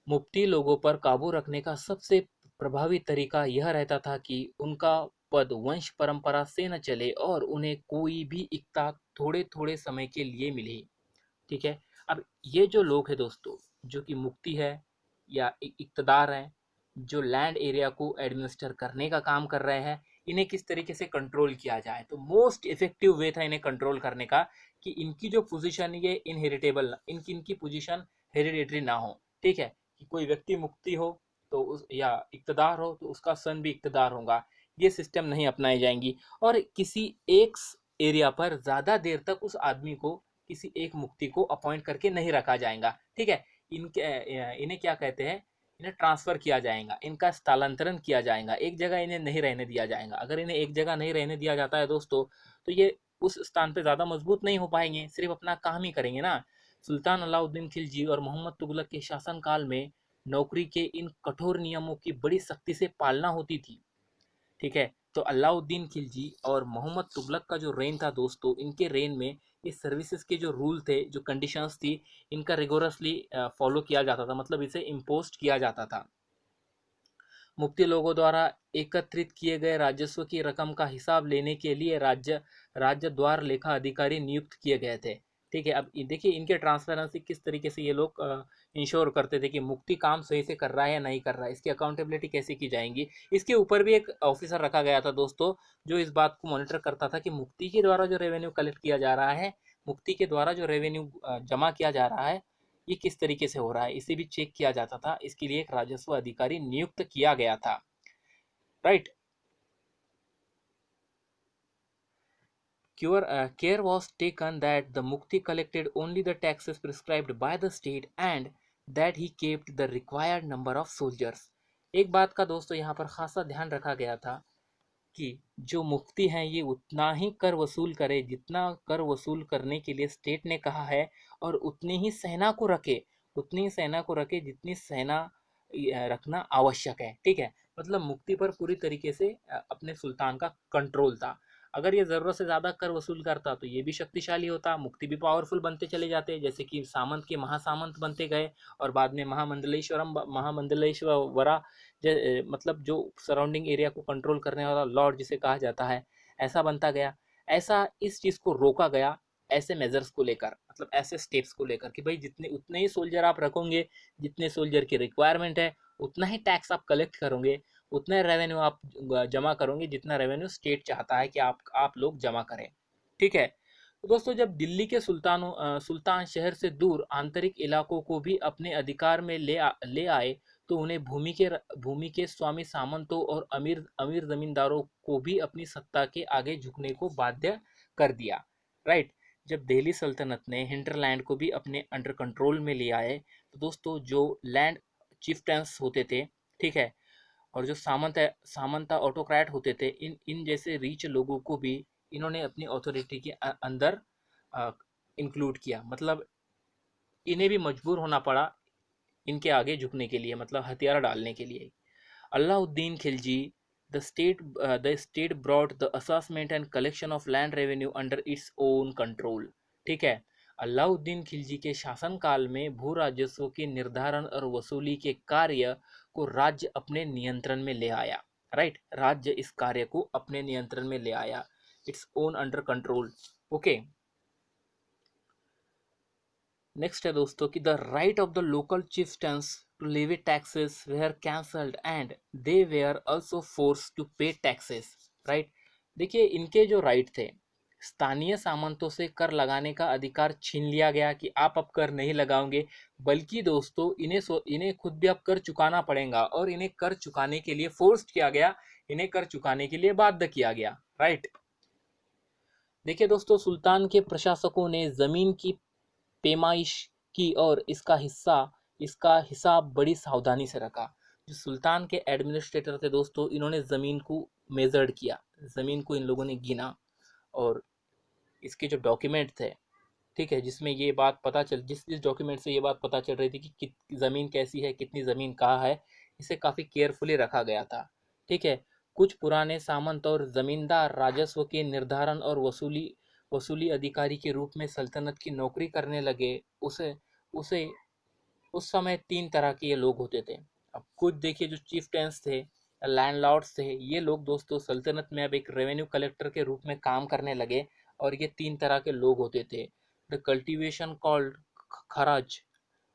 मुफ्ती लोगों पर काबू रखने का सबसे प्रभावी तरीका यह रहता था कि उनका पद वंश परंपरा से न चले और उन्हें कोई भी इक्ता थोड़े थोड़े समय के लिए मिले। ठीक है, अब ये जो लोग हैं दोस्तों, जो कि मुफ्ती है या इक्तदार हैं, जो लैंड एरिया को एडमिनिस्टर करने का काम कर रहे हैं, इन्हें किस तरीके से कंट्रोल किया जाए, तो मोस्ट इफेक्टिव वे था इन्हें कंट्रोल करने का कि इनकी जो पोजीशन ये इनहेरिटेबल, इनकी पोजीशन हेरिडेटरी ना हो। ठीक है, कि कोई व्यक्ति मुक्ति हो तो उस या इक्तदार हो तो उसका सन भी इक्तदार होगा, ये सिस्टम नहीं अपनाई जाएंगी। और किसी एक एरिया पर ज़्यादा देर तक उस आदमी को, किसी एक मुक्ति को अपॉइंट करके नहीं रखा जाएगा। ठीक है, इनके इन्हें क्या कहते हैं, इन्हें ट्रांसफ़र किया जाएगा, इनका स्थानांतरण किया जाएगा, एक जगह इन्हें नहीं रहने दिया जाएगा। अगर इन्हें एक जगह नहीं रहने दिया जाता है दोस्तों, तो ये उस स्थान पे ज़्यादा मजबूत नहीं हो पाएंगे, सिर्फ अपना काम ही करेंगे ना। सुल्तान अलाउद्दीन खिलजी और मोहम्मद तुगलक के शासनकाल में नौकरी के इन कठोर नियमों की बड़ी सख्ती से पालना होती थी। ठीक है, तो अलाउद्दीन खिलजी और मोहम्मद तुगलक का जो रेन था दोस्तों, इनके रेन में ये सर्विसेज के जो रूल थे, जो कंडीशंस थी, इनका रिगोरसली फॉलो किया जाता था, मतलब इसे इम्पोज किया जाता था। मुफ्ती लोगों द्वारा एकत्रित किए गए राजस्व की रकम का हिसाब लेने के लिए राज्य द्वार लेखा अधिकारी नियुक्त किए गए थे। ठीक है, अब देखिए इनके ट्रांसपेरेंसी किस तरीके से ये लोग इंश्योर करते थे कि मुफ्ती काम सही से कर रहा है या नहीं कर रहा है, इसकी अकाउंटेबिलिटी कैसे की जाएंगी। इसके ऊपर भी एक ऑफिसर रखा गया था दोस्तों, जो इस बात को मॉनिटर करता था कि मुफ्ती के द्वारा जो रेवेन्यू कलेक्ट किया जा रहा है, मुफ्ती के द्वारा जो रेवेन्यू जमा किया जा रहा है, ये किस तरीके से हो रहा है, इसे भी चेक किया जाता था। इसके लिए एक राजस्व अधिकारी नियुक्त किया गया था। Right. Care was taken that the mukti collected only the taxes prescribed by the state and that he kept the required number of soldiers। एक बात का दोस्तों यहाँ पर खासा ध्यान रखा गया था कि जो मुफ्ती हैं ये उतना ही कर वसूल करे जितना कर वसूल करने के लिए स्टेट ने कहा है, और उतनी ही सेना को रखे, उतनी ही सेना को रखे जितनी सेना रखना आवश्यक है। ठीक है, मतलब मुफ्ती पर पूरी तरीके से अपने सुल्तान का कंट्रोल था। अगर ये ज़रूरत से ज़्यादा कर वसूल करता तो ये भी शक्तिशाली होता, मुफ्ती भी पावरफुल बनते चले जाते, जैसे कि सामंत के महासामंत बनते गए और बाद में महामंडलेश्वरा, मतलब जो सराउंडिंग एरिया को कंट्रोल करने वाला लॉर्ड जिसे कहा जाता है, ऐसा बनता गया। ऐसा इस चीज़ को रोका गया ऐसे मेजर्स को लेकर, मतलब ऐसे स्टेप्स को लेकर कि भाई जितने उतने ही सोल्जर आप रखोगे, जितने सोल्जर की रिक्वायरमेंट है उतना ही टैक्स आप कलेक्ट करोगे, उतना रेवेन्यू आप जमा करोगे जितना रेवेन्यू स्टेट चाहता है कि आप लोग जमा करें। ठीक है, तो दोस्तों जब दिल्ली के सुल्तान शहर से दूर आंतरिक इलाकों को भी अपने अधिकार में ले आए, तो उन्हें भूमि के स्वामी सामंतों और अमीर अमीर जमींदारों को भी अपनी सत्ता के आगे झुकने को बाध्य कर दिया। राइट। जब दिल्ली सल्तनत ने हिंटरलैंड को भी अपने अंडर कंट्रोल में ले आए, तो दोस्तों जो लैंड चिफ्टेंस होते थे, ठीक है, और जो सामंता ऑटोक्रेट होते थे, इन इन जैसे रीच लोगों को भी इन्होंने अपनी अथॉरिटी के अंदर इंक्लूड किया, मतलब इन्हें भी मजबूर होना पड़ा इनके आगे झुकने के लिए, मतलब हथियार डालने के लिए। Alauddin Khilji, the state brought the assessment and collection of land revenue under its own control। ठीक है, अलाउद्दीन खिलजी के शासनकाल में भू राजस्व के निर्धारण और वसूली के कार्य को राज्य अपने नियंत्रण में ले आया। राइट, राज्य इस कार्य को अपने नियंत्रण में ले आया, its own under control. Okay, next है दोस्तों कि the right of the local chieftains to levy taxes were cancelled and they were also force to pay taxes. Right, देखिए इनके जो राइट थे, स्थानीय सामंतों से कर लगाने का अधिकार छीन लिया गया कि आप अब कर नहीं लगाओगे, बल्कि दोस्तों इन्हें खुद भी अब कर चुकाना पड़ेगा, और इन्हें कर चुकाने के लिए फोर्स्ड किया गया, इन्हें कर चुकाने के लिए बाध्य किया गया। राइट। देखिए दोस्तों, सुल्तान के प्रशासकों ने जमीन की पैमाइश की और इसका हिसाब बड़ी सावधानी से रखा। जो सुल्तान के एडमिनिस्ट्रेटर थे दोस्तों, इन्होंने ज़मीन को मेजर्ड किया, ज़मीन को इन लोगों ने गिना, और इसके जो डॉक्यूमेंट थे, ठीक है, जिसमें ये बात पता चल जिस जिस डॉक्यूमेंट से ये बात पता चल रही थी कि ज़मीन कैसी है, कितनी ज़मीन कहाँ है, इसे काफ़ी केयरफुली रखा गया था। ठीक है, कुछ पुराने सामंत और ज़मींदार राजस्व के निर्धारण और वसूली अधिकारी के रूप में सल्तनत की नौकरी करने लगे। उसे उसे उस समय तीन तरह के ये लोग होते थे। अब खुद देखिए, जो चीफ्टेंस थे, लैंडलॉर्ड्स थे, ये लोग दोस्तों सल्तनत में अब एक रेवेन्यू कलेक्टर के रूप में काम करने लगे, और ये तीन तरह के लोग होते थे। The cultivation called kharaj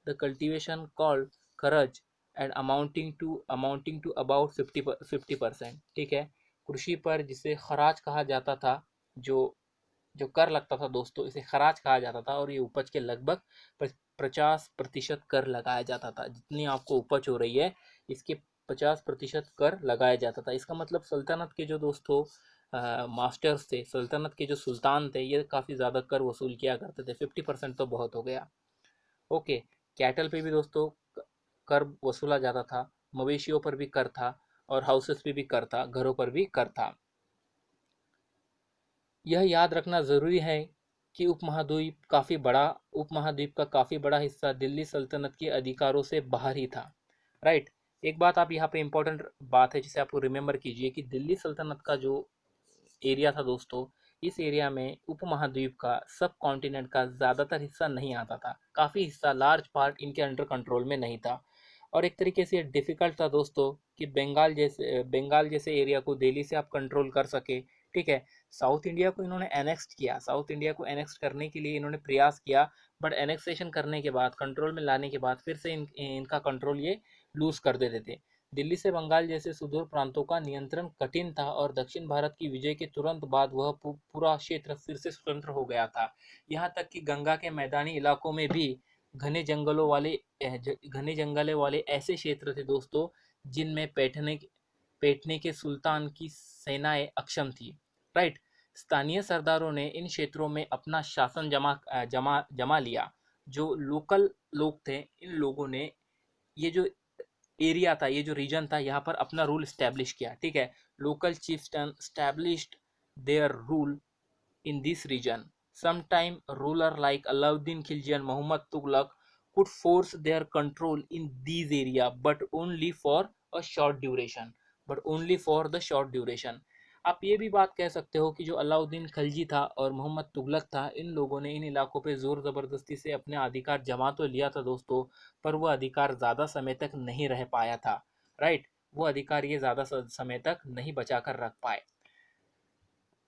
the cultivation called kharaj and amounting to about 50%। ठीक है, कृषि पर जिसे खराज कहा जाता था, जो जो कर लगता था दोस्तों, इसे खराज कहा जाता था, और ये उपज के लगभग 50% कर लगाया जाता था। जितनी आपको उपज हो रही है, इसके 50% कर लगाया जाता था। इसका मतलब सल्तनत के जो दोस्तों मास्टर्स थे, सल्तनत के जो सुल्तान थे, ये काफ़ी ज़्यादा कर वसूल किया करते थे। 50% तो बहुत हो गया। ओके, कैटल पे भी दोस्तों कर वसूला जाता था, मवेशियों पर भी कर था और हाउसेस पे भी कर था, घरों पर भी कर था। यह याद रखना ज़रूरी है कि उपमहाद्वीप का काफ़ी बड़ा हिस्सा दिल्ली सल्तनत के अधिकारों से बाहर ही था। राइट। एक बात आप यहाँ पे इम्पोर्टेंट बात है जिसे आपको रिमेंबर कीजिए कि दिल्ली सल्तनत का जो एरिया था दोस्तों, इस एरिया में उपमहाद्वीप का सब कॉन्टिनेंट का ज़्यादातर हिस्सा नहीं आता था। काफ़ी हिस्सा, लार्ज पार्ट इनके अंडर कंट्रोल में नहीं था। और एक तरीके से डिफ़िकल्ट था दोस्तों कि बंगाल जैसे एरिया को दिल्ली से आप कंट्रोल कर सके। ठीक है। साउथ इंडिया को इन्होंने एनेक्स्ट किया, साउथ इंडिया को एनेक्स्ट करने के लिए इन्होंने प्रयास किया, बट एनेक्सेशन करने के बाद, कंट्रोल में लाने के बाद फिर से इनका कंट्रोल ये लूज़ कर देते थे। दिल्ली से बंगाल जैसे सुदूर प्रांतों का नियंत्रण कठिन था और दक्षिण भारत की विजय के तुरंत बाद वह पूरा क्षेत्र फिर से स्वतंत्र हो गया था। यहाँ तक कि गंगा के मैदानी इलाकों में भी घने जंगलों वाले घने जंगले वाले ऐसे क्षेत्र थे दोस्तों जिनमें बैठने के सुल्तान की सेनाएं अक्षम थी। राइट। स्थानीय सरदारों ने इन क्षेत्रों में अपना शासन जमा लिया। जो लोकल लोग थे, इन लोगों ने ये जो एरिया था, ये जो रीजन था, यहाँ पर अपना रूल स्टैब्लिश किया। ठीक है। Local chieftain established their rule in this region. Sometime ruler like Alauddin Khilji and Muhammad Tughlaq could force their control in these area, but only for a short duration. But only for the short duration. आप ये भी बात कह सकते हो कि जो अलाउद्दीन खिलजी था और मोहम्मद तुगलक था, इन लोगों ने इन इलाकों पे ज़ोर ज़बरदस्ती से अपने अधिकार जमा तो लिया था दोस्तों, पर वह अधिकार ज़्यादा समय तक नहीं रह पाया था। राइट। वो अधिकार ये ज़्यादा समय तक नहीं बचा कर रख पाए।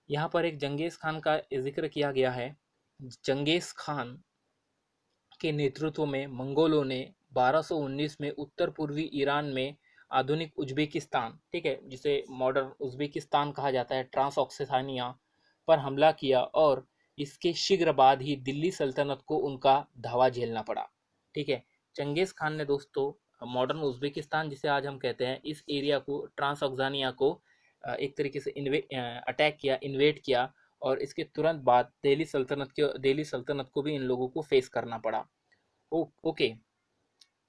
यहाँ पर एक चंगेज़ खान का जिक्र किया गया है। चंगेज़ खान के नेतृत्व में मंगोलों ने 1219 में उत्तर पूर्वी ईरान में आधुनिक उज़्बेकिस्तान, ठीक है, जिसे मॉडर्न उज़्बेकिस्तान कहा जाता है, ट्रांसऑक्सानिया पर हमला किया और इसके शीघ्र बाद ही दिल्ली सल्तनत को उनका धावा झेलना पड़ा। ठीक है। चंगेज़ खान ने दोस्तों मॉडर्न उज़्बेकिस्तान जिसे आज हम कहते हैं, इस एरिया को, ट्रांसऑक्सानिया को एक तरीके से अटैक किया, इन्वेड किया और इसके तुरंत बाद दिल्ली सल्तनत को भी इन लोगों को फेस करना पड़ा। ओके।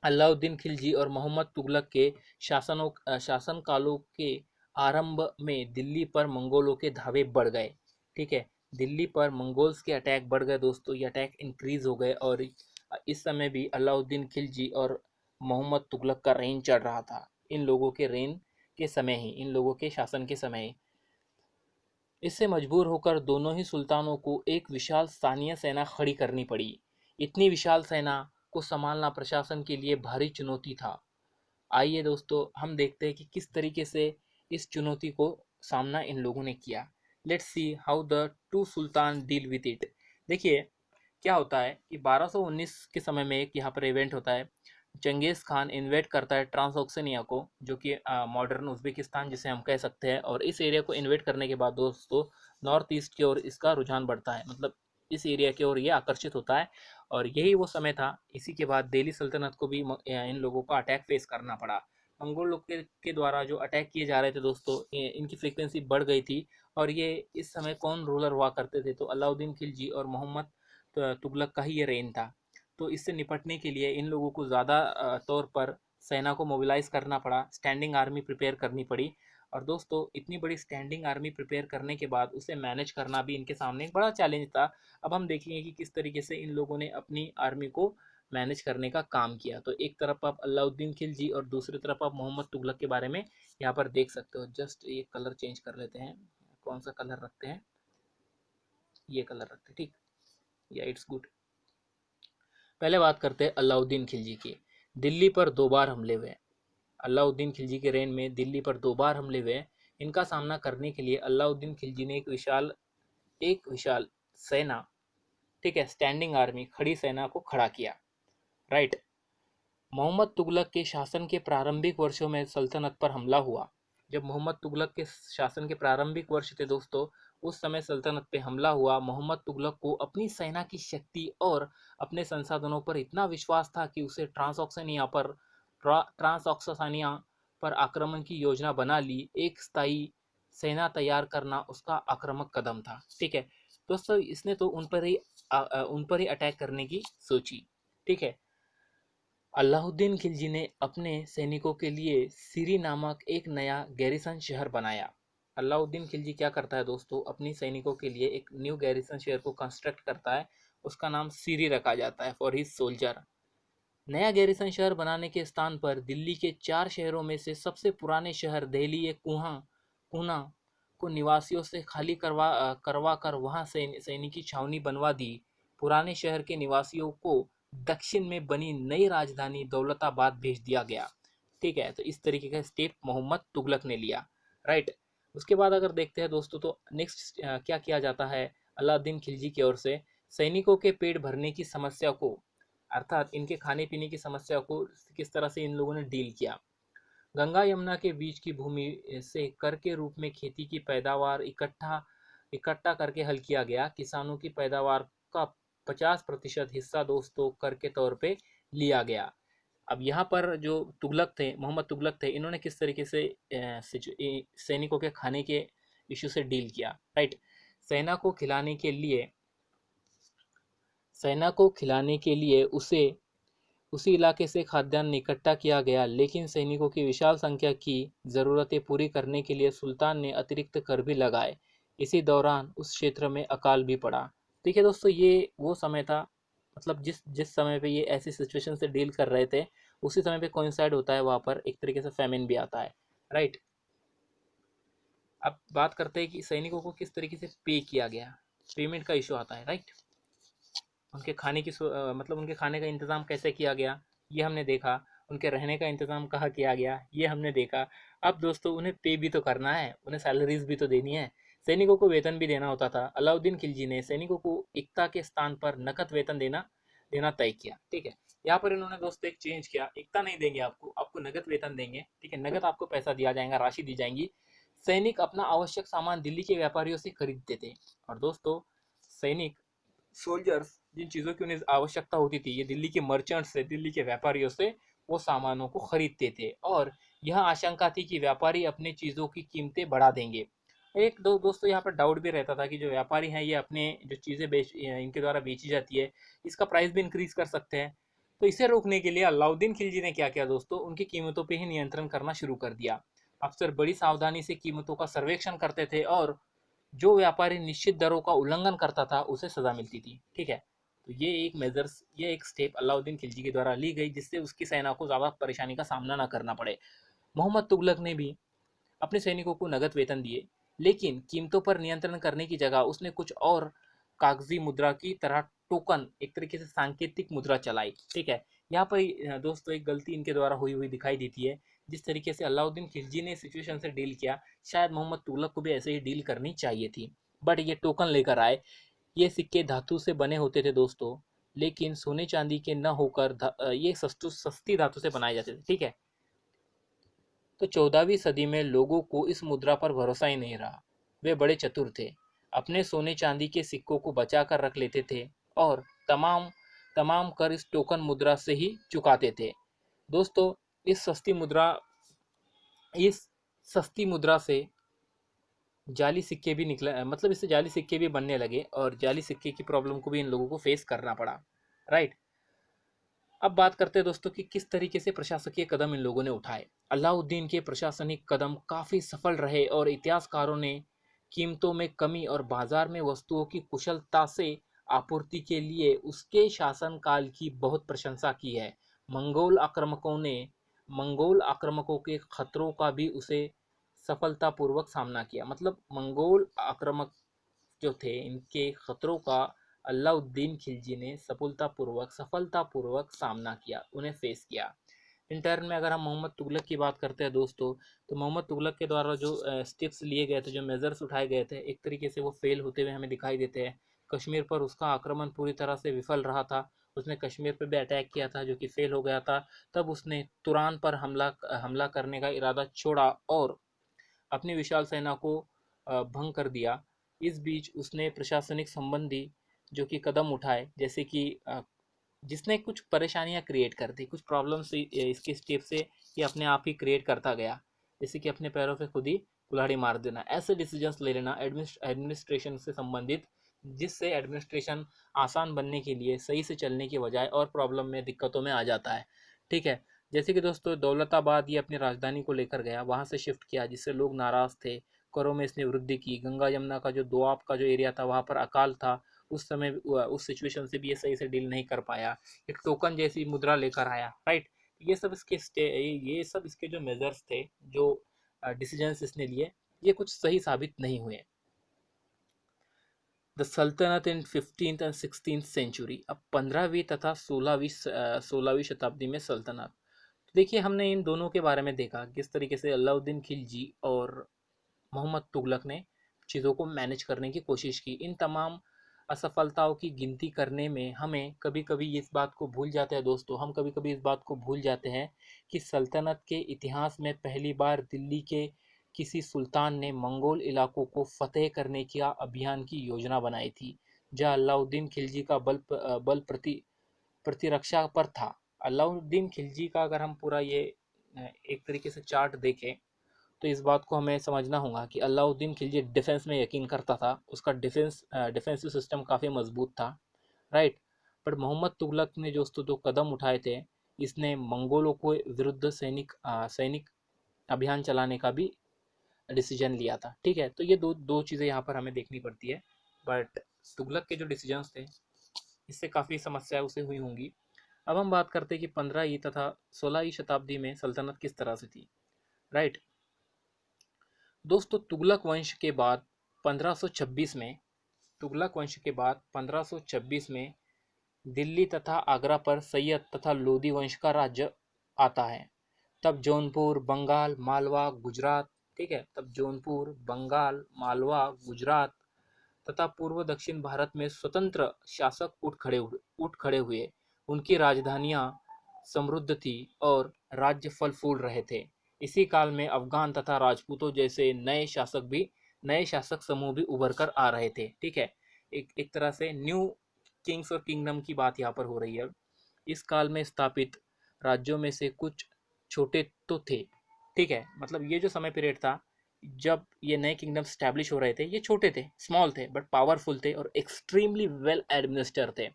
अलाउद्दीन खिलजी और मोहम्मद तुगलक के शासनकालों के आरंभ में दिल्ली पर मंगोलों के धावे बढ़ गए। ठीक है। दिल्ली पर मंगोल्स के अटैक बढ़ गए दोस्तों, ये अटैक इंक्रीज हो गए और इस समय भी अलाउद्दीन खिलजी और मोहम्मद तुगलक का रेन चढ़ रहा था। इन लोगों के रेन के समय ही, इन लोगों के शासन के समय ही इससे मजबूर होकर दोनों ही सुल्तानों को एक विशाल स्थानीय सेना खड़ी करनी पड़ी। इतनी विशाल सेना को संभालना प्रशासन के लिए भारी चुनौती था। आइए दोस्तों हम देखते हैं कि किस तरीके से इस चुनौती को सामना इन लोगों ने किया। Let's see how the two Sultan deal with it. देखिए क्या होता है कि 1219 के समय में एक यहाँ पर इवेंट होता है। चंगेज़ खान इन्वेट करता है ट्रांसऑक्सानिया को, जो कि मॉडर्न उज़्बेकिस्तान जिसे हम कह सकते हैं, और इस एरिया को इन्वेट करने के बाद दोस्तों नॉर्थ ईस्ट की ओर इसका रुझान बढ़ता है, मतलब इस एरिया की ओर ये आकर्षित होता है। और यही वो समय था, इसी के बाद दिल्ली सल्तनत को भी इन लोगों का अटैक फेस करना पड़ा। मंगोल लोग के द्वारा जो अटैक किए जा रहे थे दोस्तों, इनकी फ्रीक्वेंसी बढ़ गई थी। और ये इस समय कौन रूलर हुआ करते थे, तो अलाउद्दीन खिलजी और मोहम्मद तुगलक का ही ये रेन था। तो इससे निपटने के लिए इन लोगों को ज़्यादा तौर पर सेना को मोबिलाइज करना पड़ा, स्टैंडिंग आर्मी प्रिपेयर करनी पड़ी। और दोस्तों इतनी बड़ी स्टैंडिंग आर्मी प्रिपेयर करने के बाद उसे मैनेज करना भी इनके सामने एक बड़ा चैलेंज था। अब हम देखेंगे कि किस तरीके से इन लोगों ने अपनी आर्मी को मैनेज करने का काम किया। तो एक तरफ आप अलाउद्दीन खिलजी और दूसरी तरफ आप मोहम्मद तुगलक के बारे में यहाँ पर देख सकते हो। जस्ट ये कलर चेंज कर लेते हैं, कौन सा कलर रखते हैं, ये कलर रखते हैं, ठीक, या इट्स गुड। पहले बात करते हैं अलाउद्दीन खिलजी की। दिल्ली पर 2 बार हमले हुए। अलाउद्दीन खिलजी के रेन में दिल्ली पर 2 बार हमले हुए। इनका सामना करने के लिए अलाउद्दीन खिलजी ने एक विशाल सेना, ठीक है, स्टैंडिंग आर्मी, खड़ी सेना को खड़ा किया। राइट। मोहम्मद तुगलक के शासन के प्रारंभिक वर्षों में सल्तनत पर हमला हुआ। जब मोहम्मद तुगलक के शासन के प्रारंभिक वर्ष थे दोस्तों, उस समय सल्तनत पे हमला हुआ। मोहम्मद तुगलक को अपनी सेना की शक्ति और अपने संसाधनों पर इतना विश्वास था कि उसे ट्रांसऑक्सानिया पर आक्रमण की योजना बना ली। एक स्थायी सेना तैयार करना उसका आक्रामक कदम था। ठीक है दोस्तों, इसने तो उन पर ही अटैक करने की सोची। ठीक है। अलाउद्दीन खिलजी ने अपने सैनिकों के लिए सीरी नामक एक नया गैरिसन शहर बनाया। अलाउद्दीन खिलजी क्या करता है दोस्तों, अपनी सैनिकों के लिए एक न्यू गैरिसन शहर को कंस्ट्रक्ट करता है। उसका नाम सीरी रखा जाता है फॉर हिज सोल्जर। नया गैरिसन शहर बनाने के स्थान पर दिल्ली के 4 शहरों में से सबसे पुराने शहर दिल्ली एक कुना को निवासियों से खाली करवा कर वहां सैनिकी छावनी बनवा दी। पुराने शहर के निवासियों को दक्षिण में बनी नई राजधानी दौलताबाद भेज दिया गया। ठीक है, तो इस तरीके का स्टेप मोहम्मद तुगलक ने लिया। राइट। उसके बाद अगर देखते हैं दोस्तों, तो नेक्स्ट क्या किया जाता है अलाउद्दीन खिलजी की ओर से, सैनिकों के पेट भरने की समस्या को, अर्थात इनके खाने पीने की समस्या को किस तरह से इन लोगों ने डील किया। गंगा यमुना के बीच की भूमि से कर के रूप में खेती की पैदावार इकट्ठा इकट्ठा करके हल किया गया। किसानों की पैदावार का 50% हिस्सा दोस्तों कर के तौर पे लिया गया। अब यहाँ पर जो तुगलक थे, मोहम्मद तुगलक थे, इन्होंने किस तरीके से सैनिकों के खाने के इशू से डील किया। राइट। सेना को खिलाने के लिए सेना को खिलाने के लिए उसी इलाके से खाद्यान्न इकट्ठा किया गया, लेकिन सैनिकों की विशाल संख्या की ज़रूरतें पूरी करने के लिए सुल्तान ने अतिरिक्त कर भी लगाए। इसी दौरान उस क्षेत्र में अकाल भी पड़ा। देखिए दोस्तों, ये वो समय था, मतलब जिस जिस समय पे ये ऐसी सिचुएशन से डील कर रहे थे, उसी समय पे कोइंसाइड होता है, वहाँ पर एक तरीके से फैमिन भी आता है। राइट। अब बात करते हैं कि सैनिकों को किस तरीके से पे किया गया, पेमेंट का इशू आता है। राइट। उनके खाने की मतलब उनके खाने का इंतज़ाम कैसे किया गया, ये हमने देखा। उनके रहने का इंतज़ाम कहाँ किया गया, ये हमने देखा। अब दोस्तों, उन्हें पे भी तो करना है, उन्हें सैलरीज भी तो देनी है, सैनिकों को वेतन भी देना होता था। अलाउद्दीन खिलजी ने सैनिकों को एकता के स्थान पर नकद वेतन देना देना तय किया। ठीक है, यहाँ पर इन्होंने दोस्तों एक चेंज किया, एकता नहीं देंगे आपको, आपको नगद वेतन देंगे। ठीक है, नगद आपको पैसा दिया जाएगा, राशि दी जाएंगी। सैनिक अपना आवश्यक सामान दिल्ली के व्यापारियों से खरीदते थे। और दोस्तों, सैनिक सोल्जर्स जिन चीज़ों की उन्हें आवश्यकता होती थी, ये दिल्ली के मर्चेंट्स से, दिल्ली के व्यापारियों से वो सामानों को खरीदते थे। और यह आशंका थी कि व्यापारी अपने चीज़ों की कीमतें बढ़ा देंगे। एक दो दोस्तों, यहाँ पर डाउट भी रहता था कि जो व्यापारी हैं ये अपने जो चीज़ें इनके द्वारा बेची जाती है, इसका प्राइस भी इंक्रीज कर सकते हैं। तो इसे रोकने के लिए अलाउद्दीन खिलजी ने क्या किया दोस्तों, उनकी कीमतों पर ही नियंत्रण करना शुरू कर दिया। अफसर बड़ी सावधानी से कीमतों का सर्वेक्षण करते थे और जो व्यापारी निश्चित दरों का उल्लंघन करता था उसे सजा मिलती थी। ठीक है, तो ये एक स्टेप अलाउद्दीन खिलजी के द्वारा ली गई, जिससे उसकी सेना को ज़्यादा परेशानी का सामना ना करना पड़े। मोहम्मद तुगलक ने भी अपने सैनिकों को नगद वेतन दिए, लेकिन कीमतों पर नियंत्रण करने की जगह उसने कुछ और कागजी मुद्रा की तरह टोकन, एक तरीके से सांकेतिक मुद्रा चलाई। ठीक है, यहाँ पर दोस्तों एक गलती इनके द्वारा हुई हुई दिखाई देती है। जिस तरीके से अलाउद्दीन खिलजी ने सिचुएशन से डील किया, शायद मोहम्मद तुगलक को भी ऐसे ही डील करनी चाहिए थी। बट ये टोकन लेकर आए। ये सिक्के धातु से बने होते थे दोस्तों, लेकिन सोने चांदी के न होकर ये सस्ती धातु से बनाए जाते थे। ठीक है, तो 14वीं सदी में लोगों को इस मुद्रा पर भरोसा ही नहीं रहा। वे बड़े चतुर थे, अपने सोने चांदी के सिक्कों को बचा कर रख लेते थे और तमाम तमाम कर इस टोकन मुद्रा से ही चुकाते थे। दोस्तों, इस सस्ती मुद्रा से जाली सिक्के भी निकला, मतलब इससे जाली सिक्के भी बनने लगे और जाली सिक्के की प्रॉब्लम को भी इन लोगों को फेस करना पड़ा। राइट। अब बात करते हैं दोस्तों कि किस तरीके से प्रशासकीय कदम इन लोगों ने उठाए। अलाउद्दीन के प्रशासनिक कदम काफ़ी सफल रहे और इतिहासकारों ने कीमतों में कमी और बाजार में वस्तुओं की कुशलता से आपूर्ति के लिए उसके शासनकाल की बहुत प्रशंसा की है। मंगोल आक्रमकों के खतरों का भी उसे सफलतापूर्वक सामना किया। मतलब मंगोल आक्रामक जो थे, इनके खतरों का अलाउद्दीन खिलजी ने सफलतापूर्वक सामना किया, उन्हें फेस किया। इन टर्न में अगर हम मोहम्मद तुगलक की बात करते हैं दोस्तों, तो मोहम्मद तुगलक के द्वारा जो स्टेप्स लिए गए थे, जो मेजर्स उठाए गए थे, एक तरीके से वो फेल होते हुए हमें दिखाई देते हैं। कश्मीर पर उसका आक्रमण पूरी तरह से विफल रहा था। उसने कश्मीर पर भी अटैक किया था जो कि फेल हो गया था। तब उसने तुरान पर हमला करने का इरादा छोड़ा और अपनी विशाल सेना को भंग कर दिया। इस बीच उसने प्रशासनिक संबंधी जो कि कदम उठाए, जैसे कि जिसने कुछ परेशानियां क्रिएट कर दी, कुछ प्रॉब्लम्स इसके स्टेप से ये अपने आप ही क्रिएट करता गया, जैसे कि अपने पैरों पे खुद ही कुल्हाड़ी मार देना, ऐसे डिसीजंस ले लेना एडमिनिस्ट्रेशन से संबंधित, जिससे एडमिनिस्ट्रेशन आसान बनने के लिए सही से चलने की बजाय और प्रॉब्लम में दिक्कतों में आ जाता है। ठीक है। जैसे कि दोस्तों दौलताबाद ये अपनी राजधानी को लेकर गया, वहाँ से शिफ्ट किया, जिससे लोग नाराज थे। करों में इसने वृद्धि की। गंगा यमुना का जो दोआब का जो एरिया था वहाँ पर अकाल था, उस समय उस सिचुएशन से भी ये सही से डील नहीं कर पाया। एक टोकन जैसी मुद्रा लेकर आया, राइट। ये सब इसके ये सब इसके जो मेजर्स थे, जो डिसीजंस इसने लिए, ये कुछ सही साबित नहीं हुए। द सल्तनत इन 15th एंड 16th सेंचुरी। अब 15वीं तथा 16वीं शताब्दी में सल्तनत। तो देखिए हमने इन दोनों के बारे में देखा किस तरीके से अलाउद्दीन खिलजी और मोहम्मद तुगलक ने चीज़ों को मैनेज करने की कोशिश की। इन तमाम असफलताओं की गिनती करने में हमें कभी कभी इस बात को भूल जाते हैं दोस्तों, हम कभी कभी इस बात को भूल जाते हैं कि सल्तनत के इतिहास में पहली बार दिल्ली के किसी सुल्तान ने मंगोल इलाकों को फतेह करने का अभियान की योजना बनाई थी, जहाँ अलाउद्दीन खिलजी का बल प्रतिरक्षा पर था। अलाउद्दीन खिलजी का अगर हम पूरा ये एक तरीके से चार्ट देखें तो इस बात को हमें समझना होगा कि अलाउद्दीन खिलजी डिफेंस में यकीन करता था, उसका डिफेंसिव सिस्टम काफ़ी मजबूत था, राइट। पर मोहम्मद तुगलक ने जो कदम उठाए थे, इसने मंगोलों को विरुद्ध सैनिक अभियान चलाने का भी डिसीजन लिया था, ठीक है। तो ये दो दो चीज़ें यहाँ पर हमें देखनी पड़ती है। बट तुगलक के जो डिसीजंस थे, इससे काफ़ी समस्याएं उसे हुई होंगी। अब हम बात करते हैं कि 15वीं तथा 16वीं शताब्दी में सल्तनत किस तरह से थी, राइट। दोस्तों तुगलक वंश के बाद 1526 में दिल्ली तथा आगरा पर सैयद तथा लोदी वंश का राज्य आता है। तब जौनपुर, बंगाल, मालवा, गुजरात, ठीक है, तब जौनपुर, बंगाल, मालवा, गुजरात तथा पूर्व दक्षिण भारत में स्वतंत्र शासक उठ खड़े हुए। उनकी राजधानियां समृद्ध थी और राज्य फल फूल रहे थे। इसी काल में अफगान तथा राजपूतों जैसे नए शासक समूह भी उभर कर आ रहे थे, ठीक है। एक तरह से न्यू किंग्स और किंगडम की बात यहाँ पर हो रही है। इस काल में स्थापित राज्यों में से कुछ छोटे तो थे, ठीक है, मतलब ये जो समय पीरियड था जब ये नए किंगडम स्टैब्लिश हो रहे थे, ये छोटे थे, स्मॉल थे, बट पावरफुल थे और एक्सट्रीमली वेल एडमिनिस्टर थे।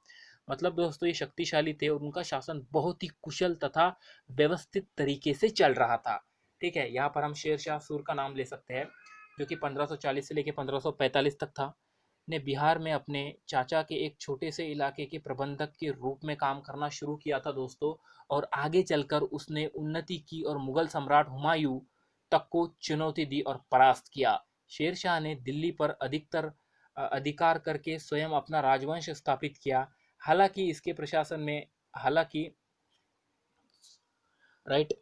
मतलब दोस्तों ये शक्तिशाली थे और उनका शासन बहुत ही कुशल तथा व्यवस्थित तरीके से चल रहा था, ठीक है। यहाँ पर हम शेर शाह सूर का नाम ले सकते हैं, जो कि 1540 से लेकर 1545 तक था। ने बिहार में अपने चाचा के एक छोटे से इलाके के प्रबंधक के रूप में काम करना शुरू किया था दोस्तों, और आगे चलकर उसने उन्नति की और मुगल सम्राट हुमायूं तक को चुनौती दी और परास्त किया। शेर शाह ने दिल्ली पर अधिकार करके स्वयं अपना राजवंश स्थापित किया। हालांकि इसके प्रशासन में हालांकि राइट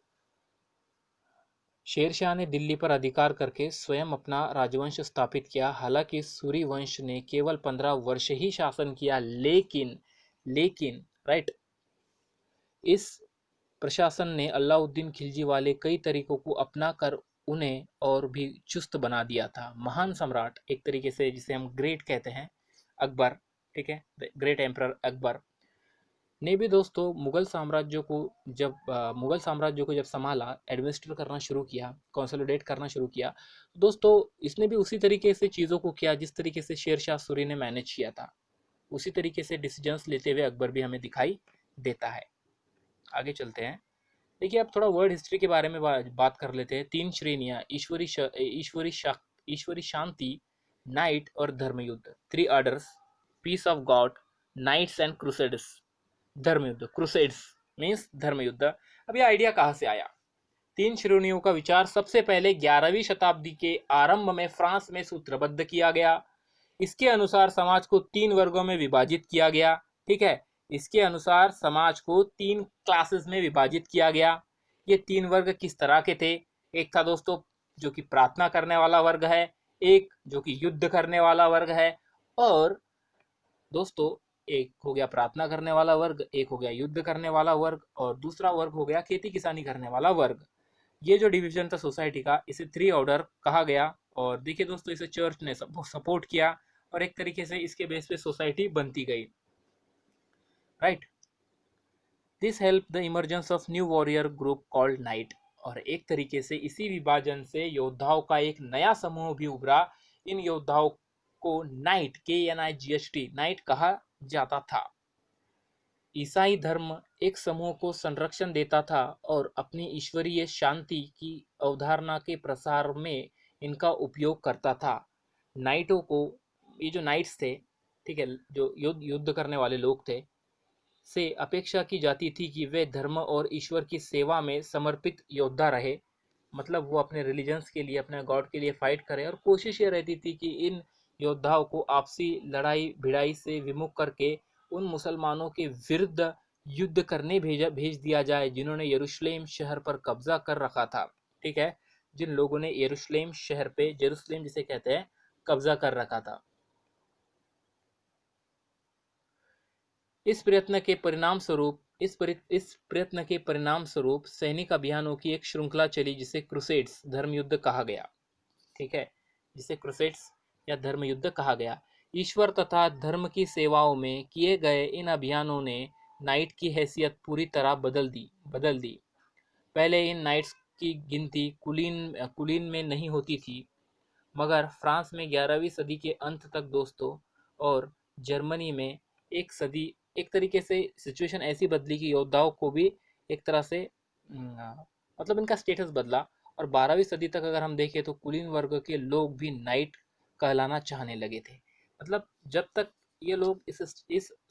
शेरशाह ने दिल्ली पर अधिकार करके स्वयं अपना राजवंश स्थापित किया। हालांकि सूरी वंश ने केवल 15 वर्ष ही शासन किया, लेकिन राइट इस प्रशासन ने अलाउद्दीन खिलजी वाले कई तरीकों को अपना कर उन्हें और भी चुस्त बना दिया था। महान सम्राट, एक तरीके से जिसे हम ग्रेट कहते हैं, अकबर, ठीक है, ग्रेट एम्परर अकबर ने भी दोस्तों मुगल साम्राज्य को जब संभाला, एडमिनिस्टर करना शुरू किया, कंसोलिडेट करना शुरू किया, तो दोस्तों इसने भी उसी तरीके से चीज़ों को किया जिस तरीके से शेर शाह सूरी ने मैनेज किया था। उसी तरीके से डिसीजंस लेते हुए अकबर भी हमें दिखाई देता है। आगे चलते हैं। देखिए अब थोड़ा वर्ल्ड हिस्ट्री के बारे में बात कर लेते हैं। 3 श्रेणियाँ, ईश्वरी शांति, नाइट और धर्मयुद्ध, 3 orders, peace of God, knights and crusades, धर्मयुद्ध, क्रूसेड्स मीन्स धर्मयुद्ध। अब यह आइडिया कहाँ से आया? 3 श्रेणियों का विचार सबसे पहले 11वीं शताब्दी के आरंभ में फ्रांस में सूत्रबद्ध किया गया। इसके अनुसार समाज को 3 वर्गों में विभाजित किया गया, ठीक है। इसके अनुसार समाज को 3 क्लासेस में विभाजित किया गया। ये 3 वर्ग किस तरह के थे? एक था दोस्तों जो कि प्रार्थना करने वाला वर्ग है, एक जो कि युद्ध करने वाला वर्ग है, और दोस्तों एक हो गया प्रार्थना करने वाला वर्ग, एक हो गया युद्ध करने वाला वर्ग, और दूसरा वर्ग हो गया खेती किसानी करने वाला वर्ग। ये जो डिवीजन था सोसाइटी का, इसे 3 ऑर्डर कहा गया। और देखिए दोस्तों इसे चर्च ने सपोर्ट किया और एक तरीके से इसके बेस पे सोसाइटी बनती गई, right. This help the emergence of new warrior group called night. और एक तरीके से इसी विभाजन से योद्धाओं का एक नया समूह भी उभरा। इन योद्धाओं को नाइट, KNIGHT, नाइट कहा जाता था। ईसाई धर्म एक समूह को संरक्षण देता था और अपनी ईश्वरीय शांति की अवधारणा के प्रसार में इनका उपयोग करता था। नाइटों को, ये जो नाइट्स थे, ठीक है, जो युद्ध करने वाले लोग थे, से अपेक्षा की जाती थी कि वे धर्म और ईश्वर की सेवा में समर्पित योद्धा रहे। मतलब वो अपने रिलीजन्स के लिए, अपने गॉड के लिए फाइट करें, और कोशिश ये रहती थी कि इन योद्धाओं को आपसी लड़ाई भिड़ाई से विमुख करके उन मुसलमानों के विरुद्ध युद्ध करने भेज दिया जाए जिन्होंने यरूशलेम शहर पर कब्जा कर रखा था। ठीक है, जिन लोगों ने यरूशलेम शहर पे, जेरूसलेम जिसे कहते हैं, कब्जा कर रखा था। इस प्रयत्न के परिणाम स्वरूप सैनिक अभियानों की एक श्रृंखला चली जिसे क्रूसेड्स, धर्म युद्ध कहा गया। ठीक है, जिसे क्रूसेड्स या धर्म युद्ध कहा गया। ईश्वर तथा धर्म की सेवाओं में किए गए इन अभियानों ने नाइट की हैसियत पूरी तरह बदल दी। पहले इन नाइट्स की गिनती कुलीन में नहीं होती थी, मगर फ्रांस में 11वीं सदी के अंत तक दोस्तों, और जर्मनी में एक तरीके से सिचुएशन ऐसी बदली कि योद्धाओं को भी एक तरह से मतलब इनका स्टेटस बदला। और 12वीं सदी तक अगर हम देखें तो कुलीन वर्ग के लोग भी नाइट कहलाना चाहने लगे थे। मतलब जब तक ये लोग इस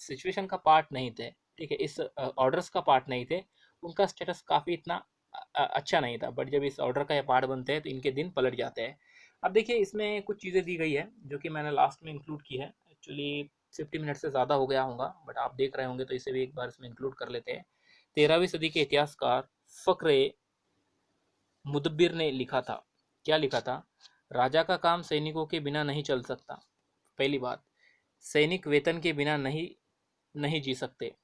सिचुएशन का पार्ट नहीं थे, ठीक है, इस ऑर्डर्स का पार्ट नहीं थे, उनका स्टेटस काफ़ी इतना अच्छा नहीं था। बट जब इस ऑर्डर का ये पार्ट बनते हैं तो इनके दिन पलट जाते हैं। अब देखिए, इसमें कुछ चीज़ें दी गई है जो कि मैंने लास्ट में इंक्लूड की है। एक्चुअली 50 मिनट से ज़्यादा हो गया होगा, बट आप देख रहे होंगे तो इसे भी एक बार इसमें इंक्लूड कर लेते हैं। 13वीं सदी के इतिहासकार फ़क्र मुदब्बिर ने लिखा था। क्या लिखा था? राजा का काम सैनिकों के बिना नहीं चल सकता। पहली बात, सैनिक वेतन के बिना नहीं जी सकते।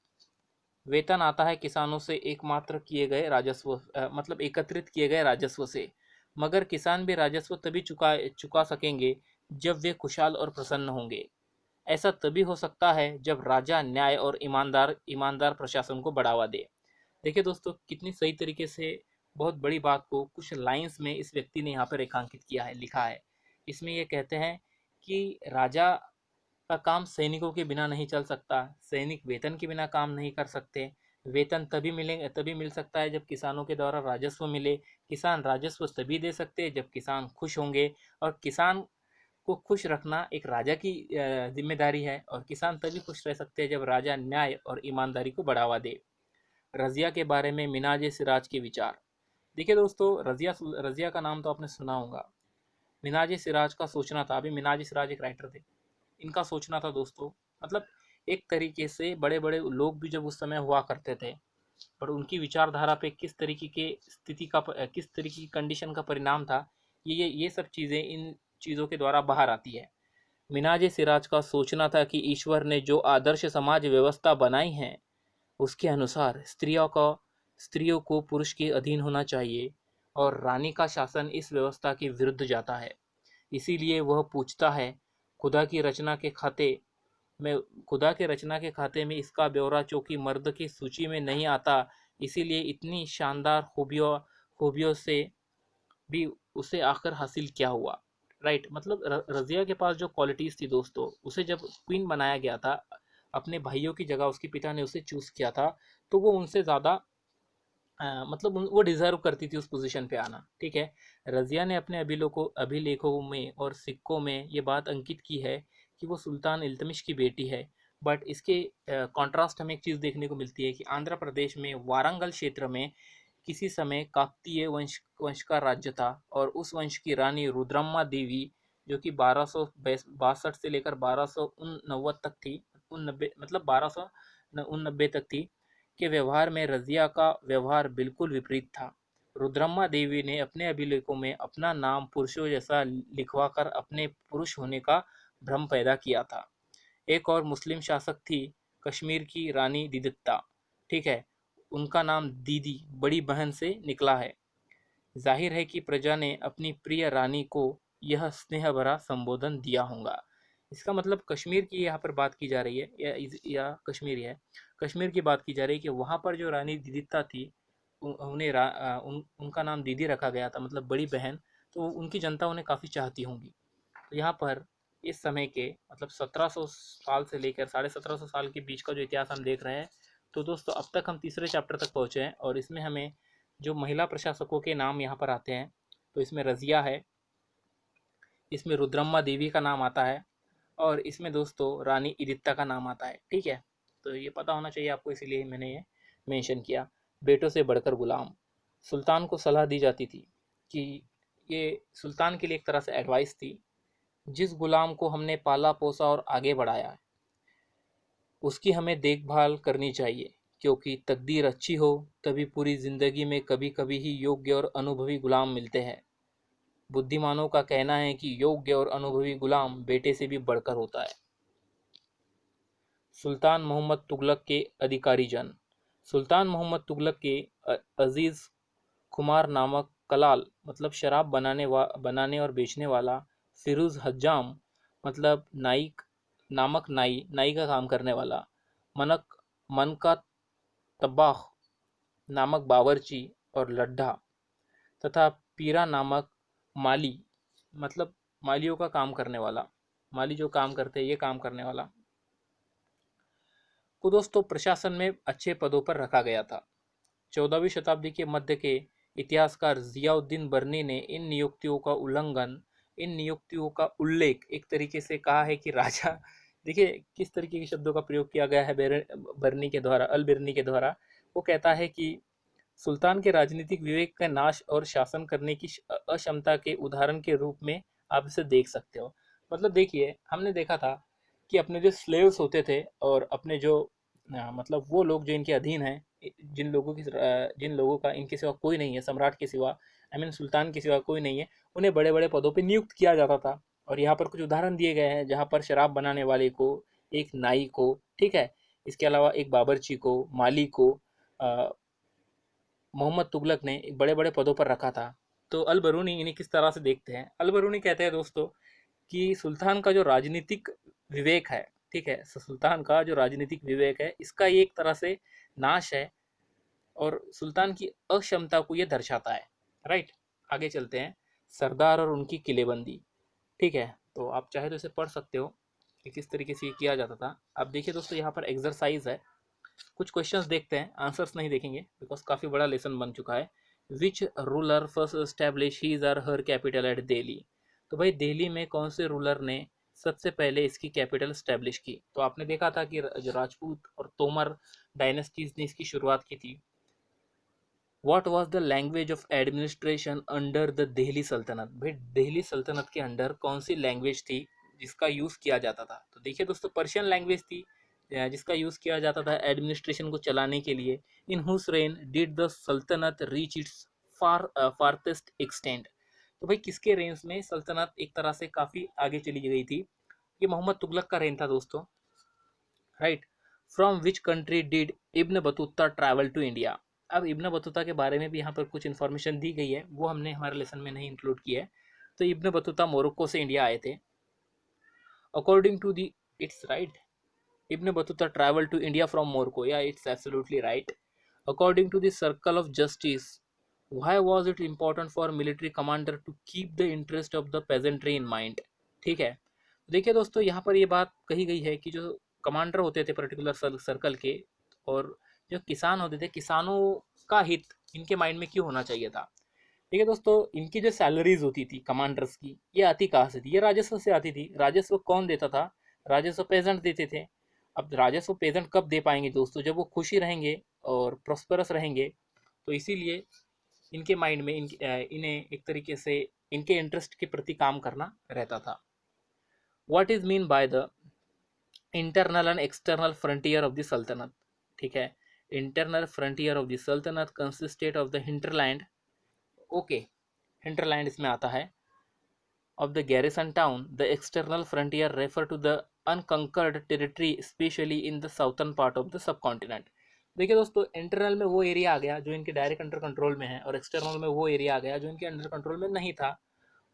वेतन आता है किसानों से एकमात्र किए गए राजस्व, मतलब एकत्रित किए गए राजस्व से। मगर किसान भी राजस्व तभी चुका सकेंगे जब वे खुशहाल और प्रसन्न होंगे। ऐसा तभी हो सकता है जब राजा न्याय और ईमानदार प्रशासन को बढ़ावा दे। देखिए दोस्तों, कितनी सही तरीके से बहुत बड़ी बात को कुछ लाइंस में इस व्यक्ति ने यहाँ पर रेखांकित किया है, लिखा है। इसमें ये कहते हैं कि राजा का काम सैनिकों के बिना नहीं चल सकता, सैनिक वेतन के बिना काम नहीं कर सकते। वेतन तभी मिल सकता है जब किसानों के द्वारा राजस्व मिले। किसान राजस्व तभी दे सकते हैं जब किसान खुश होंगे, और किसान को खुश रखना एक राजा की जिम्मेदारी है। और किसान तभी खुश रह सकते हैं जब राजा न्याय और ईमानदारी को बढ़ावा दे। रज़िया के बारे में मिनाज सिराज के विचार। देखिए दोस्तों, रज़िया का नाम तो आपने सुना होगा। मिनाज सिराज का सोचना था, अभी मिनाज सिराज एक राइटर थे, इनका सोचना था दोस्तों, मतलब एक तरीके से बड़े बड़े लोग भी जब उस समय हुआ करते थे, पर उनकी विचारधारा पे किस तरीके की कंडीशन का परिणाम था, ये सब चीज़ें इन चीज़ों के द्वारा बाहर आती है। मिनाज सिराज का सोचना था कि ईश्वर ने जो आदर्श समाज व्यवस्था बनाई है उसके अनुसार स्त्रियों को पुरुष के अधीन होना चाहिए, और रानी का शासन इस व्यवस्था के विरुद्ध जाता है। इसीलिए वह पूछता है, खुदा की रचना के खाते में खुदा के रचना के खाते में इसका ब्यौरा चूंकि मर्द की सूची में नहीं आता, इसीलिए इतनी शानदार खूबियों से भी उसे आखिर हासिल क्या हुआ। राइट, मतलब रज़िया के पास जो क्वालिटीज़ थी दोस्तों, उसे जब क्वीन बनाया गया था, अपने भाइयों की जगह उसके पिता ने उसे चूज़ किया था, तो वो उनसे ज़्यादा मतलब वो डिज़र्व करती थी उस पोजीशन पे आना। ठीक है, रज़िया ने अपने अभिलेखों में और सिक्कों में ये बात अंकित की है कि वो सुल्तान इल्तमिश की बेटी है। बट इसके कॉन्ट्रास्ट हमें एक चीज़ देखने को मिलती है कि आंध्र प्रदेश में वारंगल क्षेत्र में किसी समय काकतीय वंश का राज्य था, और उस वंश की रानी रुद्रम्मा देवी, जो कि 1262 से लेकर 1289 तक थी, 19 मतलब 1289 तक थी, के व्यवहार में रज़िया का व्यवहार बिल्कुल विपरीत था। रुद्रम्मा देवी ने अपने अभिलेखों में अपना नाम पुरुषों जैसा लिखवाकर अपने पुरुष होने का भ्रम पैदा किया था। एक और मुस्लिम शासक थी, कश्मीर की रानी दिदित्ता। ठीक है, उनका नाम दीदी, बड़ी बहन से निकला है। जाहिर है कि प्रजा ने अपनी प्रिय रानी को यह स्नेह भरा संबोधन दिया होगा। इसका मतलब कश्मीर की यहाँ पर बात की जा रही है, या कश्मीरी है, कश्मीर की बात की जा रही है कि वहाँ पर जो रानी दिदित्ता थी, उनका नाम दीदी रखा गया था, मतलब बड़ी बहन। तो उनकी जनता उन्हें काफ़ी चाहती होंगी। तो यहाँ पर इस समय के मतलब 1700 साल से लेकर 1750 साल के बीच का जो इतिहास हम देख रहे हैं, तो दोस्तों अब तक हम तीसरे चैप्टर तक पहुँचे हैं और इसमें हमें जो महिला प्रशासकों के नाम यहाँ पर आते हैं, तो इसमें रज़िया है, इसमें रुद्रम्मा देवी का नाम आता है और इसमें दोस्तों रानी इदित्ता का नाम आता है। ठीक है, तो ये पता होना चाहिए आपको, इसीलिए मैंने ये मेंशन किया। बेटों से बढ़कर गुलाम, सुल्तान को सलाह दी जाती थी कि ये सुल्तान के लिए एक तरह से एडवाइस थी, जिस गुलाम को हमने पाला पोसा और आगे बढ़ाया उसकी हमें देखभाल करनी चाहिए, क्योंकि तकदीर अच्छी हो तभी पूरी ज़िंदगी में कभी कभी ही योग्य और अनुभवी गुलाम मिलते हैं। बुद्धिमानों का कहना है कि योग्य और अनुभवी गुलाम बेटे से भी बढ़कर होता है। सुल्तान मोहम्मद तुगलक के अधिकारी जन, सुल्तान मोहम्मद तुगलक के अजीज़ खुमार नामक कलाल मतलब शराब बनाने और बेचने वाला, फिरोज़ हज्जाम मतलब नाई का काम करने वाला, मन का तब्बाख नामक बावर्ची और लड्ढा, तथा पीरा नामक माली मतलब मालियों का काम करने वाला, माली जो काम करते हैं ये काम करने वाला को दोस्तों प्रशासन में अच्छे पदों पर रखा गया था। 14वीं शताब्दी के मध्य के इतिहासकार जियाउद्दीन बर्नी ने इन नियुक्तियों का उल्लेख एक तरीके से कहा है कि राजा देखिए किस तरीके के शब्दों का प्रयोग किया गया है बर्नी के द्वारा, अल बिरनी के द्वारा। वो कहता है कि सुल्तान के राजनीतिक विवेक का नाश और शासन करने की अक्षमता के उदाहरण के रूप में आप इसे देख सकते हो। मतलब देखिए हमने देखा था कि अपने जो स्लेव्स होते थे और अपने जो मतलब वो लोग जो इनके अधीन हैं, जिन लोगों का इनके सिवा कोई नहीं है, सम्राट के सिवा, आई मीन सुल्तान के सिवा कोई नहीं है, उन्हें बड़े बड़े पदों पर नियुक्त किया जाता था। और यहाँ पर कुछ उदाहरण दिए गए हैं जहाँ पर शराब बनाने वाले को, एक नाई को, ठीक है, इसके अलावा एक बावर्ची को, माली को मोहम्मद तुगलक ने बड़े बड़े पदों पर रखा था। तो अल बरूनी इन्हें किस तरह से देखते हैं? अल बरूनी कहते हैं दोस्तों कि सुल्तान का जो राजनीतिक विवेक है, ठीक है, सुल्तान का जो राजनीतिक विवेक है इसका ये एक तरह से नाश है और सुल्तान की अक्षमता को ये दर्शाता है। राइट, आगे चलते हैं। सरदार और उनकी किलेबंदी, ठीक है, तो आप चाहे तो इसे पढ़ सकते हो कि किस तरीके से ये किया जाता था। अब देखिए दोस्तों यहाँ पर एक्सरसाइज है, कुछ क्वेश्चंस देखते हैं, आंसर्स नहीं देखेंगे बिकॉज काफ़ी बड़ा लेसन बन चुका है। Which ruler first establish his or her capital at Delhi? तो भाई दिल्ली में कौन से रूलर ने सबसे पहले इसकी कैपिटल स्टैब्लिश की? तो आपने देखा था कि जो राजपूत और तोमर डायनेस्टीज ने इसकी शुरुआत की थी। What was the language of administration under the Delhi सल्तनत? भाई दिल्ली सल्तनत के अंडर कौन सी लैंग्वेज थी जिसका यूज़ किया जाता था? तो देखिए दोस्तों पर्शियन लैंग्वेज थी जिसका यूज़ किया जाता था एडमिनिस्ट्रेशन को चलाने के लिए। इन हुस रेन डिड द सल्तनत रीच इट्स फारथेस्ट एक्सटेंट? तो भाई किसके रेंज में सल्तनत एक तरह से काफ़ी आगे चली गई थी? ये मोहम्मद तुगलक का रेन था दोस्तों। Right, from which country did Ibn Battuta travel to India? अब इब्न बतूता के बारे में भी यहाँ पर कुछ इन्फॉर्मेशन दी गई है, वो हमने हमारे लेसन में नहीं इंक्लूड किया है। तो इब्न बतूता मोरक्को से इंडिया आए थे। According to the, its right, Ibn Battuta traveled to India from Morocco. Yeah, it's absolutely right. According to the Circle of Justice, why was it important for military commander to keep the interest of the peasantry in mind? ठीक है, देखिए दोस्तों यहाँ पर ये बात कही गई है कि जो कमांडर होते थे पर्टिकुलर सर्कल के और जो किसान होते थे, किसानों का हित इनके माइंड में क्यों होना चाहिए था? ठीक है दोस्तों, इनकी जो सैलरीज होती थी कमांडर्स की, ये आती कहाँ से थी? ये राजस्व से आती थी। राजस्व कौन देता था? राजस्व पेजेंट देते थे। अब राजस्व पेजेंट कब दे पाएंगे दोस्तों? जब वो खुशी रहेंगे और प्रॉस्परस रहेंगे। तो इसीलिए इनके माइंड में इन्हें एक तरीके से इनके इंटरेस्ट के प्रति काम करना रहता था। What is mean by the internal and external frontier of the सल्तनत? ठीक है, इंटरनल फ्रंटियर ऑफ द सल्तनत consisted of the hinterland, okay, hinterland इसमें आता है, of the garrison town. The external frontier refer to the unconquered territory especially in the southern part of the subcontinent. देखिए दोस्तों internal में वो area आ गया जो इनके डायरेक्ट अंडर कंट्रोल में है और एक्सटर्नल में वो एरिया आ गया जो इनके अंडर कंट्रोल में नहीं था।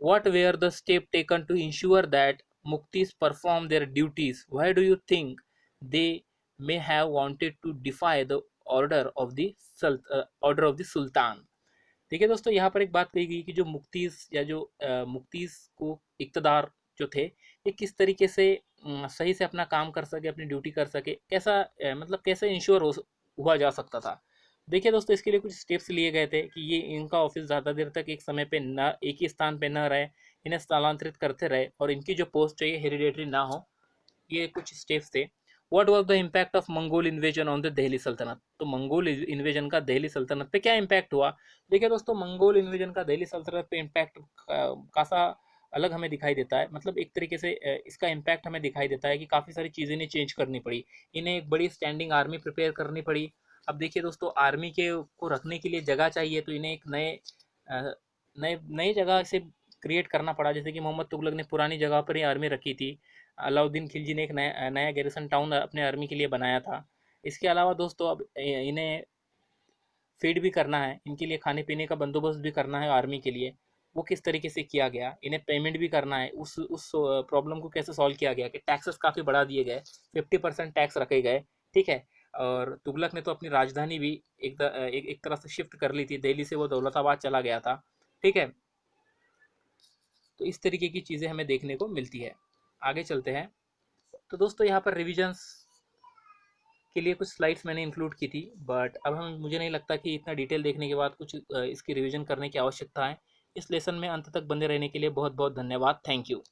What were the steps taken to ensure that Muktis perform their duties? Why do you think they may have wanted to defy the order of the Sultan? देखिए दोस्तों यहाँ पर एक बात कही गई कि जो मुक्तीस या जो मुक्तीस को इक़्तिदार जो थे ये किस तरीके से सही से अपना काम कर सके, अपनी ड्यूटी कर सके, कैसा मतलब कैसे इंश्योर हुआ जा सकता था। देखिए दोस्तों, इसके लिए कुछ स्टेप्स लिए गए थे कि ये इनका ऑफिस ज़्यादा देर तक एक समय पे न एक ही स्थान पे न रहे, इन्हें स्थलांतरित करते रहे और इनकी जो पोस्ट है ये हेरिडेटरी ना हो। ये कुछ स्टेप्स थे। What was the impact of Mongol invasion on the Delhi सल्तनत? तो मंगोल इन्वेजन का दिल्ली सल्तनत पे क्या इम्पैक्ट हुआ? देखिए दोस्तों, मंगोल इन्वेजन का दिल्ली सल्तनत पे इम्पैक्ट खासा अलग हमें दिखाई देता है। मतलब एक तरीके से इसका इम्पैक्ट हमें दिखाई देता है कि काफ़ी सारी चीज़ें इन्हें चेंज करनी पड़ी। इन्हें एक बड़ी स्टैंडिंग आर्मी प्रिपेयर करनी पड़ी। अब देखिए दोस्तों, आर्मी के को रखने के लिए जगह चाहिए, तो इन्हें एक नए नए नई जगह से क्रिएट करना पड़ा। जैसे कि मोहम्मद तुगलक ने पुरानी जगह पर ही आर्मी रखी थी। अलाउद्दीन खिलजी ने एक नया नया गैरिसन टाउन अपने आर्मी के लिए बनाया था। इसके अलावा दोस्तों, अब इन्हें फीड भी करना है, इनके लिए खाने पीने का बंदोबस्त भी करना है आर्मी के लिए। वो किस तरीके से किया गया, इन्हें पेमेंट भी करना है। उस प्रॉब्लम को कैसे सॉल्व किया गया कि टैक्सेस काफ़ी बढ़ा दिए गए, 50% टैक्स रखे गए, ठीक है। और तुगलक ने तो अपनी राजधानी भी एक तरह से शिफ्ट कर ली थी, दिल्ली से वो दौलताबाद चला गया था, ठीक है। तो इस तरीके की चीज़ें हमें देखने को मिलती है। आगे चलते हैं। तो दोस्तों, यहाँ पर रिविजन्स के लिए कुछ स्लाइड्स मैंने इंक्लूड की थी, बट अब हम मुझे नहीं लगता कि इतना डिटेल देखने के बाद कुछ इसकी रिवीजन करने की आवश्यकता है। इस लेसन में अंत तक बने रहने के लिए बहुत बहुत धन्यवाद। Thank you.